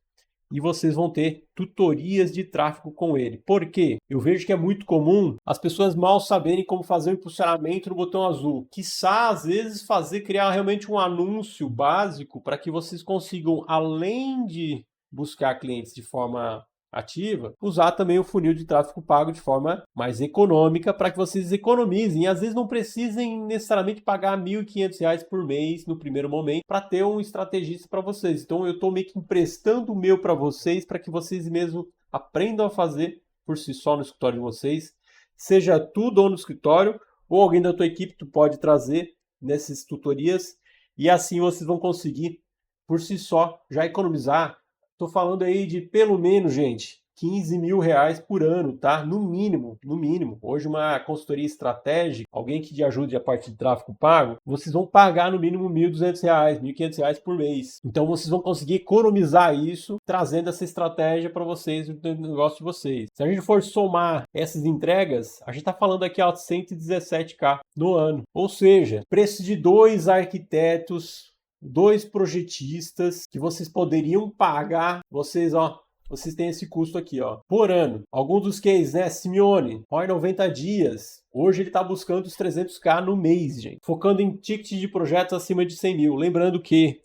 e vocês vão ter tutorias de tráfego com ele. Por quê? Eu vejo que é muito comum as pessoas mal saberem como fazer o impulsionamento no botão azul. Quiçá, às vezes, criar realmente um anúncio básico para que vocês consigam, além de buscar clientes de forma ativa, usar também o funil de tráfego pago de forma mais econômica para que vocês economizem e às vezes não precisem necessariamente pagar R$ 1.500 por mês no primeiro momento para ter um estrategista para vocês. Então eu estou meio que emprestando o meu para vocês para que vocês mesmo aprendam a fazer por si só no escritório de vocês, seja tu dono do escritório ou alguém da tua equipe tu pode trazer nessas tutorias e assim vocês vão conseguir por si só já economizar. Tô falando aí de pelo menos, gente, R$ 15.000 por ano, tá? No mínimo, no mínimo. Hoje uma consultoria estratégica, alguém que te ajude a parte de tráfego pago, vocês vão pagar no mínimo R$ 1.200, R$ 1.500 por mês. Então vocês vão conseguir economizar isso, trazendo essa estratégia para vocês, no negócio de vocês. Se a gente for somar essas entregas, a gente tá falando aqui, ó, 117K no ano. Ou seja, preço de 2 arquitetos, 2 projetistas que vocês poderiam pagar, vocês têm esse custo aqui, ó, por ano. Alguns dos cases, né, Simeone, ROI 90 dias, hoje ele está buscando os 300K no mês, gente, focando em tickets de projetos acima de 100 mil. Lembrando que,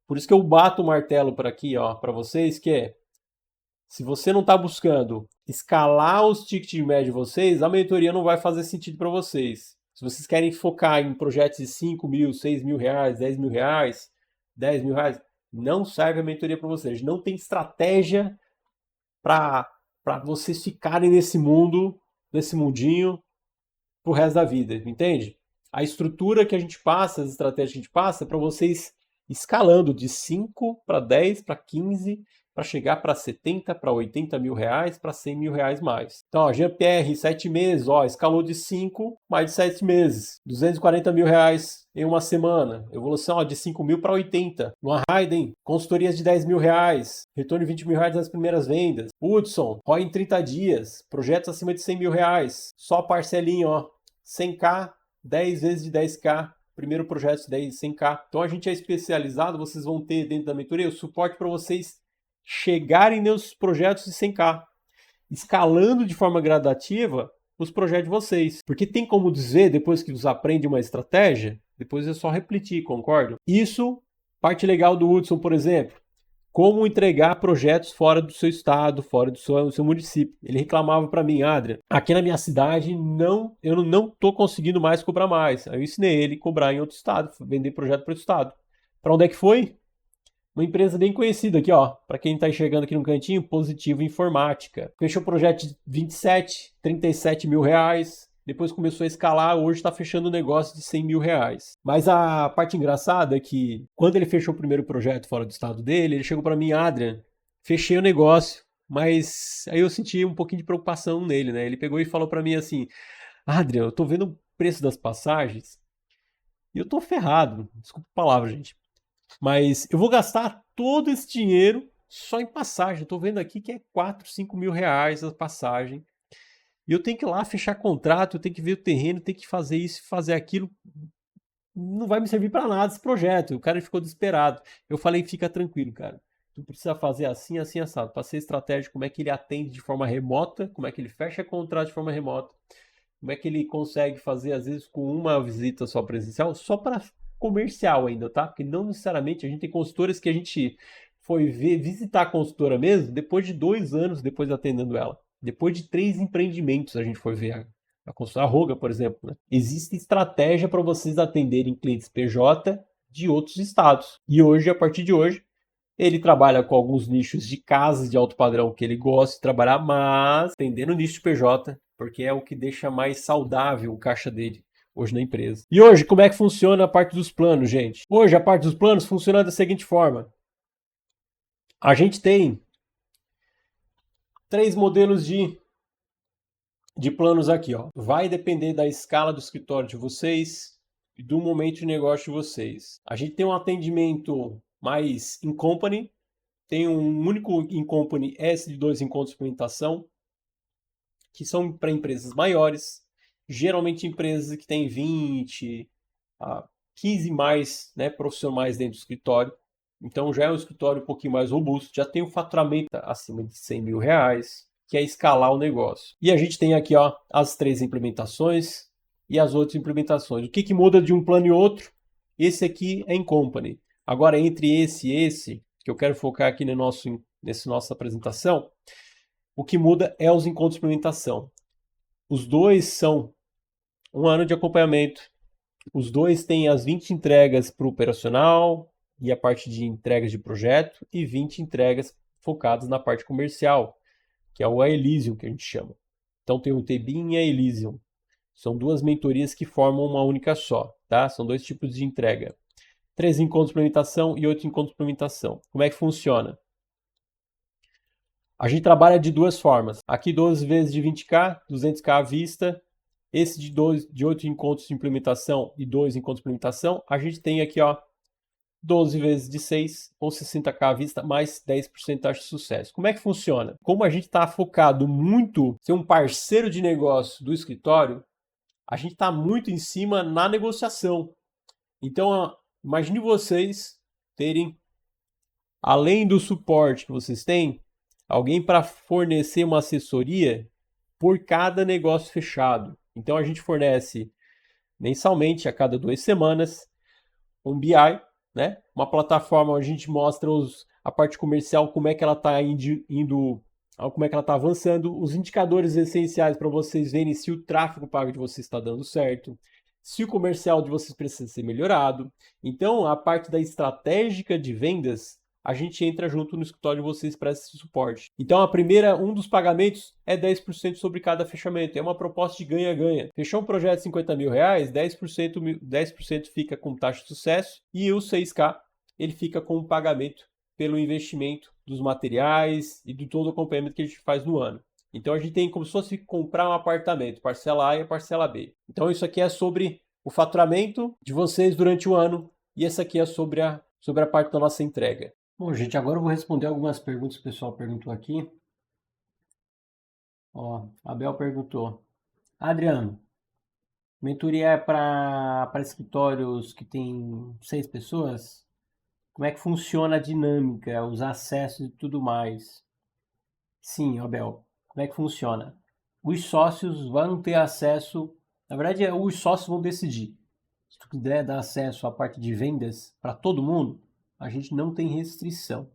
por isso que eu bato o martelo para aqui, ó, para vocês, que é, se você não está buscando escalar os tickets de média de vocês, a mentoria não vai fazer sentido para vocês. Se vocês querem focar em projetos de 5 mil, 6 mil reais, 10 mil reais, 10 mil reais, não serve a mentoria para vocês. Não tem estratégia para vocês ficarem nesse mundo, nesse mundinho, pro resto da vida, entende? A estrutura que a gente passa, as estratégias que a gente passa, é para vocês escalando de 5 para 10, para 15, para chegar para 70, para 80 mil reais, para 100 mil reais mais. Então, ó, Jean-Pierre, 7 meses, ó, escalou de 5, mais de 7 meses. 240 mil reais em uma semana. Evolução ó, de 5 mil para 80. Uma Hayden, consultorias de 10 mil reais. Retorno de 20 mil reais nas primeiras vendas. Hudson, ROI em 30 dias. Projetos acima de 100 mil reais. Só parcelinho, ó. 100K, 10 vezes de 10K. Primeiro projeto de 10, 100K. Então a gente é especializado, vocês vão ter dentro da mentoria o suporte para vocês chegarem nos projetos de 100K, escalando de forma gradativa os projetos de vocês. Porque tem como dizer, depois que você aprende uma estratégia, depois é só repetir, concordo? Isso, parte legal do Hudson, por exemplo, como entregar projetos fora do seu estado, fora do seu município. Ele reclamava para mim, Adrian, aqui na minha cidade eu não estou conseguindo mais cobrar mais. Aí eu ensinei ele a cobrar em outro estado, vender projeto para outro estado. Para onde é que foi? Uma empresa bem conhecida aqui, ó, para quem está enxergando aqui no cantinho, Positivo Informática. Fechou o projeto de 27, 37 mil reais, depois começou a escalar, hoje está fechando um negócio de 100 mil reais. Mas a parte engraçada é que, quando ele fechou o primeiro projeto fora do estado dele, ele chegou para mim, Adrian, fechei o negócio, mas aí eu senti um pouquinho de preocupação nele, né? Ele pegou e falou para mim assim, Adrian, eu tô vendo o preço das passagens e eu tô ferrado, desculpa a palavra, gente. Mas eu vou gastar todo esse dinheiro só em passagem. Eu tô vendo aqui que é 4, 5 mil reais a passagem. E eu tenho que ir lá fechar contrato, eu tenho que ver o terreno, tenho que fazer isso, fazer aquilo. Não vai me servir para nada esse projeto. O cara ficou desesperado. Eu falei, fica tranquilo, cara. Tu precisa fazer assim, assim, assado. Passei estratégia, como é que ele atende de forma remota, como é que ele fecha contrato de forma remota, como é que ele consegue fazer, às vezes, com uma visita só presencial, só para comercial ainda, tá? Porque não necessariamente a gente tem consultoras que a gente foi visitar a consultora mesmo depois de 2 anos depois atendendo ela. Depois de 3 empreendimentos a gente foi ver a consultora Roga, por exemplo. Né? Existe estratégia para vocês atenderem clientes PJ de outros estados. E hoje, a partir de hoje, ele trabalha com alguns nichos de casas de alto padrão que ele gosta de trabalhar, mas atendendo o nicho de PJ, porque é o que deixa mais saudável o caixa dele hoje na empresa. E hoje, como é que funciona a parte dos planos, gente? Hoje, a parte dos planos funciona da seguinte forma. A gente tem 3 modelos de planos aqui, ó. Vai depender da escala do escritório de vocês e do momento de negócio de vocês. A gente tem um atendimento mais in company, tem um único in company S de 2 encontros de implementação, que são para empresas maiores, geralmente empresas que têm 20 a 15 mais, né, profissionais dentro do escritório. Então já é um escritório um pouquinho mais robusto, já tem um faturamento acima de 100 mil reais, que é escalar o negócio. E a gente tem aqui as 3 implementações e as outras implementações. O que muda de um plano e outro? Esse aqui é em company. Agora, entre esse e esse, que eu quero focar aqui nessa nossa apresentação, o que muda é os encontros de implementação. Os dois são um ano de acompanhamento. Os dois têm as 20 entregas para o operacional e a parte de entregas de projeto e 20 entregas focadas na parte comercial, que é o Elysium que a gente chama. Então tem o TBIM e a Elysium. São 2 mentorias que formam uma única só, tá? São 2 tipos de entrega. 3 encontros de implementação e 8 encontros de implementação. Como é que funciona? A gente trabalha de 2 formas. Aqui 12 vezes de 20k, 200k à vista. Esse de 8 encontros de implementação e 2 encontros de implementação, a gente tem aqui 12 vezes de 6 ou 60k à vista, mais 10% taxa de sucesso. Como é que funciona? Como a gente está focado muito em ser um parceiro de negócio do escritório, a gente está muito em cima na negociação. Então, imagine vocês terem, além do suporte que vocês têm, alguém para fornecer uma assessoria por cada negócio fechado. Então, a gente fornece mensalmente, a cada 2 semanas, um BI, né? Uma plataforma onde a gente mostra a parte comercial, como é que ela está indo, como é que ela está avançando, os indicadores essenciais para vocês verem se o tráfego pago de vocês está dando certo, se o comercial de vocês precisa ser melhorado. Então, a parte da estratégica de vendas, a gente entra junto no escritório de vocês para esse suporte. Então, um dos pagamentos é 10% sobre cada fechamento. É uma proposta de ganha-ganha. Fechou um projeto de 50 mil reais, 10% fica com taxa de sucesso e o 6K ele fica com o pagamento pelo investimento dos materiais e de todo o acompanhamento que a gente faz no ano. Então, a gente tem como se fosse comprar um apartamento, parcela A e a parcela B. Então, isso aqui é sobre o faturamento de vocês durante o ano e essa aqui é sobre a parte da nossa entrega. Bom, gente, agora eu vou responder algumas perguntas que o pessoal perguntou aqui. Abel perguntou: Adriano, mentoria é para escritórios que tem 6 pessoas? Como é que funciona a dinâmica, os acessos e tudo mais? Sim, Abel, como é que funciona? Os sócios vão ter acesso, na verdade, os sócios vão decidir. Se tu quiser dar acesso à parte de vendas para todo mundo, a gente não tem restrição.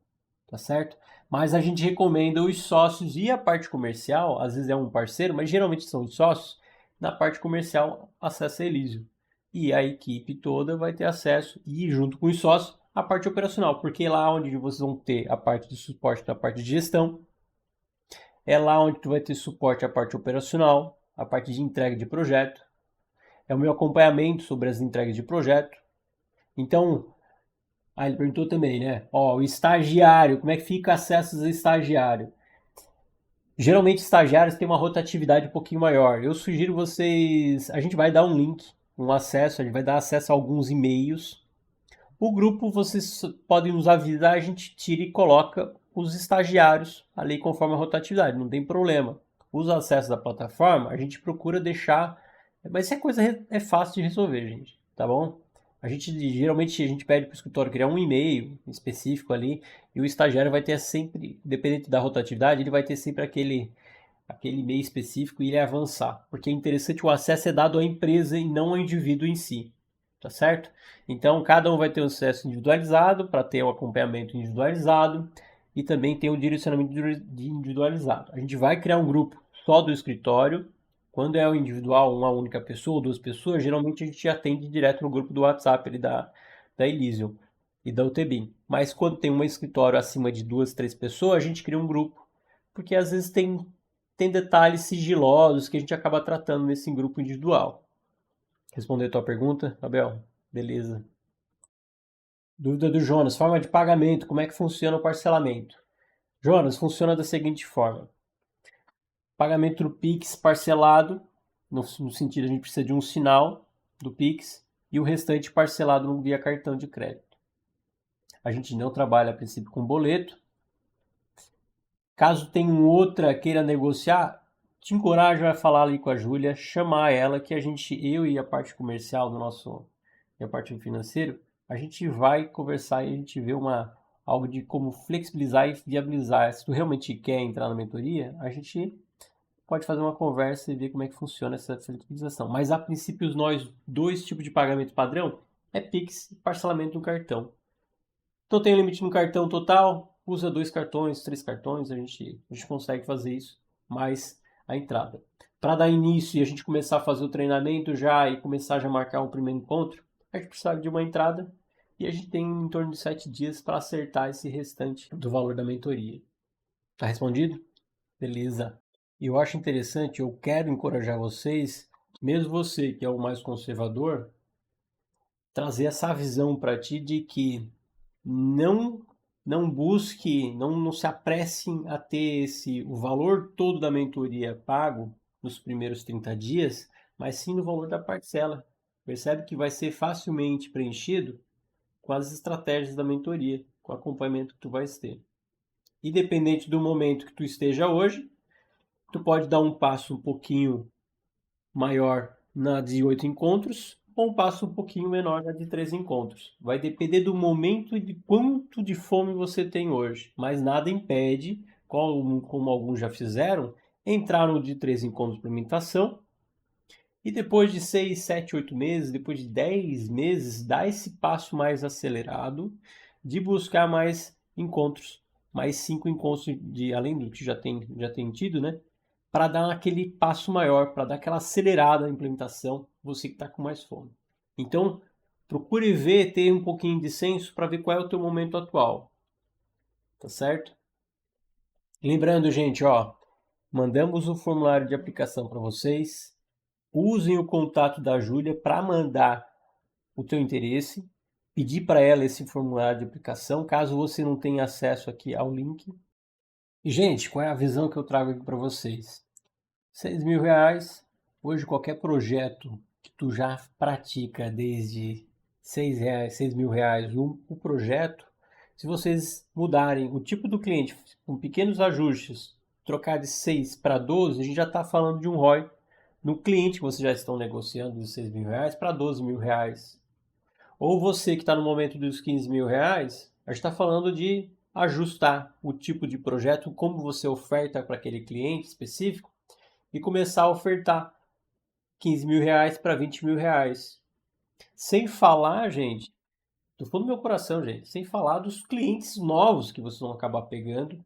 Tá certo? Mas a gente recomenda os sócios e a parte comercial, às vezes é um parceiro, mas geralmente são os sócios, na parte comercial acessa a Elysium. E a equipe toda vai ter acesso, e junto com os sócios, a parte operacional, porque é lá onde vocês vão ter a parte de suporte da parte de gestão, é lá onde tu vai ter suporte à parte operacional, a parte de entrega de projeto, é o meu acompanhamento sobre as entregas de projeto. Então, ele perguntou também, né? O estagiário, como é que fica acesso ao estagiário? Geralmente, estagiários têm uma rotatividade um pouquinho maior. Eu sugiro vocês... A gente vai dar um link, um acesso, a gente vai dar acesso a alguns e-mails. O grupo, vocês podem nos avisar, a gente tira e coloca os estagiários ali conforme a rotatividade, não tem problema. Os acessos da plataforma, a gente procura deixar... Mas isso é fácil de resolver, gente, tá bom? Geralmente a gente pede para o escritório criar um e-mail específico ali e o estagiário vai ter sempre, dependente da rotatividade, ele vai ter sempre aquele e-mail específico e ele avançar, porque é interessante, o acesso é dado à empresa e não ao indivíduo em si, tá certo? Então cada um vai ter um acesso individualizado para ter o acompanhamento individualizado e também tem um direcionamento individualizado. A gente vai criar um grupo só do escritório. Quando é o individual, uma única pessoa ou 2 pessoas, geralmente a gente atende direto no grupo do WhatsApp ali da Elysium e da UTBIM. Mas quando tem um escritório acima de 2, 3 pessoas, a gente cria um grupo, porque às vezes tem detalhes sigilosos que a gente acaba tratando nesse grupo individual. Responder a tua pergunta, Abel? Beleza. Dúvida do Jonas, forma de pagamento, como é que funciona o parcelamento? Jonas, funciona da seguinte forma. Pagamento do Pix parcelado, no sentido a gente precisa de um sinal do Pix e o restante parcelado via cartão de crédito. A gente não trabalha a princípio com boleto. Caso tenha outra queira negociar, te encorajo a falar ali com a Júlia, chamar ela que eu e a parte comercial e a parte financeiro, a gente vai conversar e a gente vê algo de como flexibilizar e viabilizar. Se tu realmente quer entrar na mentoria, a gente pode fazer uma conversa e ver como é que funciona essa flexibilização. Mas a princípio, nós dois tipos de pagamento padrão é Pix e parcelamento no cartão. Então tem limite no cartão total, usa 2 cartões, 3 cartões, a gente consegue fazer isso, mais a entrada. Para dar início e a gente começar a fazer o treinamento já e começar já a marcar um primeiro encontro, a gente precisa de uma entrada e a gente tem em torno de 7 dias para acertar esse restante do valor da mentoria. Tá respondido? Beleza. E eu acho interessante, eu quero encorajar vocês, mesmo você que é o mais conservador, trazer essa visão para ti de que não busque, não se apressem a ter o valor todo da mentoria pago nos primeiros 30 dias, mas sim no valor da parcela. Percebe que vai ser facilmente preenchido com as estratégias da mentoria, com o acompanhamento que tu vais ter. Independente do momento que tu esteja hoje, tu pode dar um passo um pouquinho maior na de 8 encontros ou um passo um pouquinho menor na de 3 encontros. Vai depender do momento e de quanto de fome você tem hoje. Mas nada impede, como alguns já fizeram, entrar no de 3 encontros para imitação e depois de 6, 7, 8 meses, depois de 10 meses, dar esse passo mais acelerado de buscar mais encontros, mais 5 encontros além do que já tem tido, né? Para dar aquele passo maior, para dar aquela acelerada na implementação, você que está com mais fome. Então, procure ver, ter um pouquinho de senso para ver qual é o teu momento atual. Tá certo? Lembrando, gente, ó, mandamos o formulário de aplicação para vocês. Usem o contato da Júlia para mandar o teu interesse, pedir para ela esse formulário de aplicação, caso você não tenha acesso aqui ao link. E, gente, qual é a visão que eu trago aqui para vocês? R$ 6.000, hoje qualquer projeto que tu já pratica desde R$ 6.000, R$ 6.000 o projeto, se vocês mudarem o tipo do cliente com pequenos ajustes, trocar de 6 para 12, a gente já está falando de um ROI no cliente que vocês já estão negociando de R$ 6.000 para R$ 12.000. Ou você que está no momento dos R$ 15.000, a gente está falando de ajustar o tipo de projeto, como você oferta para aquele cliente específico, e começar a ofertar R$ 15.000 para R$ 20.000. Sem falar, gente, do fundo do meu coração, gente, sem falar dos clientes novos que vocês vão acabar pegando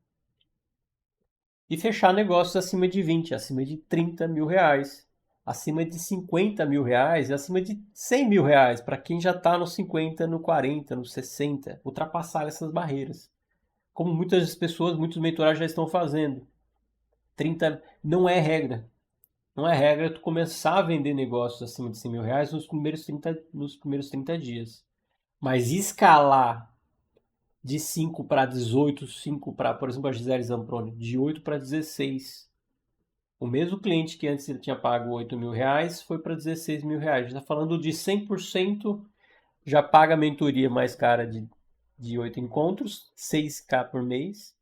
e fechar negócios acima de 20, acima de R$ 30.000, acima de R$ 50.000 e acima de R$ 100.000 para quem já está no 50, no 40, no 60, ultrapassar essas barreiras. Como muitas pessoas, muitos mentorados já estão fazendo. 30 não é regra. Não é regra tu começar a vender negócios acima de R$ 100.000 nos primeiros 30 dias. Mas escalar de 5 para 18, 5 para, por exemplo, a Gisele Zamproni, de 8 para 16. O mesmo cliente que antes ele tinha pago R$ 8.000 foi para R$ 16.000. A gente está falando de 100%, já paga a mentoria mais cara de 8 encontros, 6K por mês.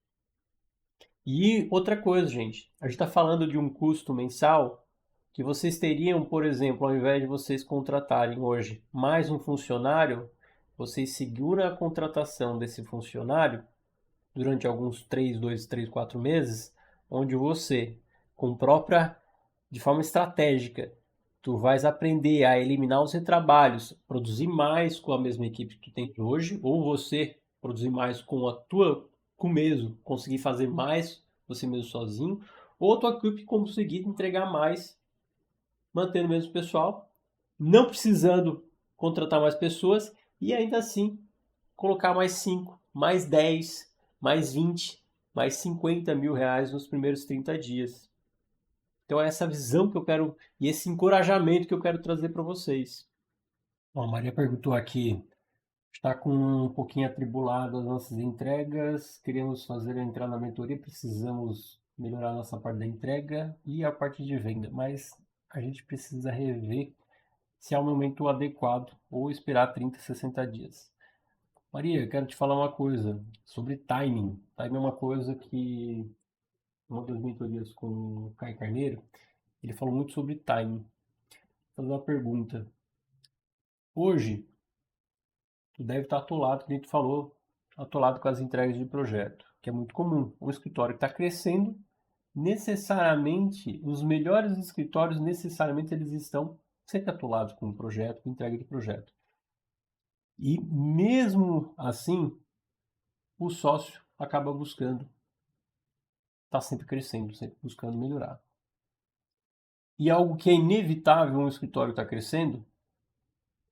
E outra coisa, gente, a gente está falando de um custo mensal que vocês teriam, por exemplo, ao invés de vocês contratarem hoje mais um funcionário, vocês seguram a contratação desse funcionário durante alguns 3, 2, 3, 4 meses, onde você, de forma estratégica, tu vais aprender a eliminar os retrabalhos, produzir mais com a mesma equipe que tu tem hoje, ou você produzir mais com o mesmo, conseguir fazer mais você mesmo sozinho, ou a tua equipe conseguir entregar mais, mantendo o mesmo pessoal, não precisando contratar mais pessoas e ainda assim colocar mais 5, mais 10, mais 20, mais R$ 50.000 nos primeiros 30 dias. Então é essa visão que eu quero e esse encorajamento que eu quero trazer para vocês. Bom, a Maria perguntou aqui, está com um pouquinho atribulado as nossas entregas, queremos fazer a entrada na mentoria, precisamos melhorar a nossa parte da entrega e a parte de venda, mas a gente precisa rever se é o momento adequado ou esperar 30, 60 dias. Maria, eu quero te falar uma coisa sobre timing. Timing é uma coisa que, uma das mentorias com o Caio Carneiro, ele falou muito sobre timing. Vou fazer uma pergunta. Hoje, tu deve estar atolado, como a gente falou, atolado com as entregas de projeto, que é muito comum. Um escritório que está crescendo, necessariamente, os melhores escritórios, necessariamente, eles estão sempre atolados com o projeto, com entrega de projeto. E mesmo assim, o sócio acaba buscando, está sempre crescendo, sempre buscando melhorar. E algo que é inevitável um escritório estar crescendo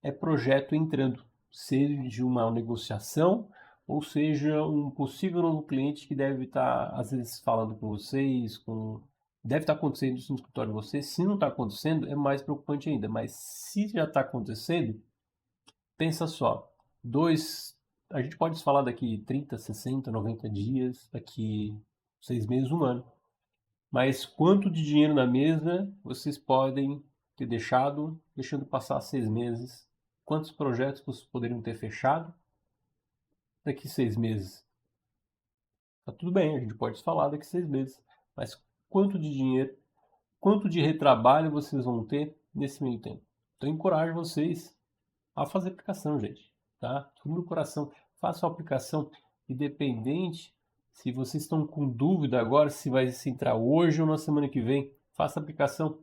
é projeto entrando, seja de uma negociação ou seja um possível novo cliente que deve estar, às vezes, falando com vocês, deve estar acontecendo isso no escritório de vocês. Se não está acontecendo, é mais preocupante ainda. Mas se já está acontecendo, pensa só, a gente pode falar daqui 30, 60, 90 dias, daqui 6 meses, um ano. Mas quanto de dinheiro na mesa vocês podem ter deixando passar 6 meses? Quantos projetos vocês poderiam ter fechado daqui 6 meses? Tá tudo bem, a gente pode falar daqui 6 meses. Mas quanto de dinheiro, quanto de retrabalho vocês vão ter nesse meio tempo? Então encorajo vocês a fazer aplicação, gente. Tá? Tudo no coração. Faça a aplicação, independente se vocês estão com dúvida agora se vai se entrar hoje ou na semana que vem. Faça a aplicação.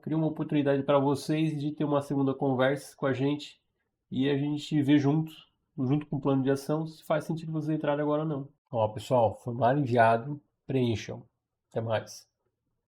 Cria uma oportunidade para vocês de ter uma segunda conversa com a gente e a gente vê junto com o plano de ação, se faz sentido vocês entrarem agora ou não. Ó, pessoal, formulário enviado, preencham. Até mais.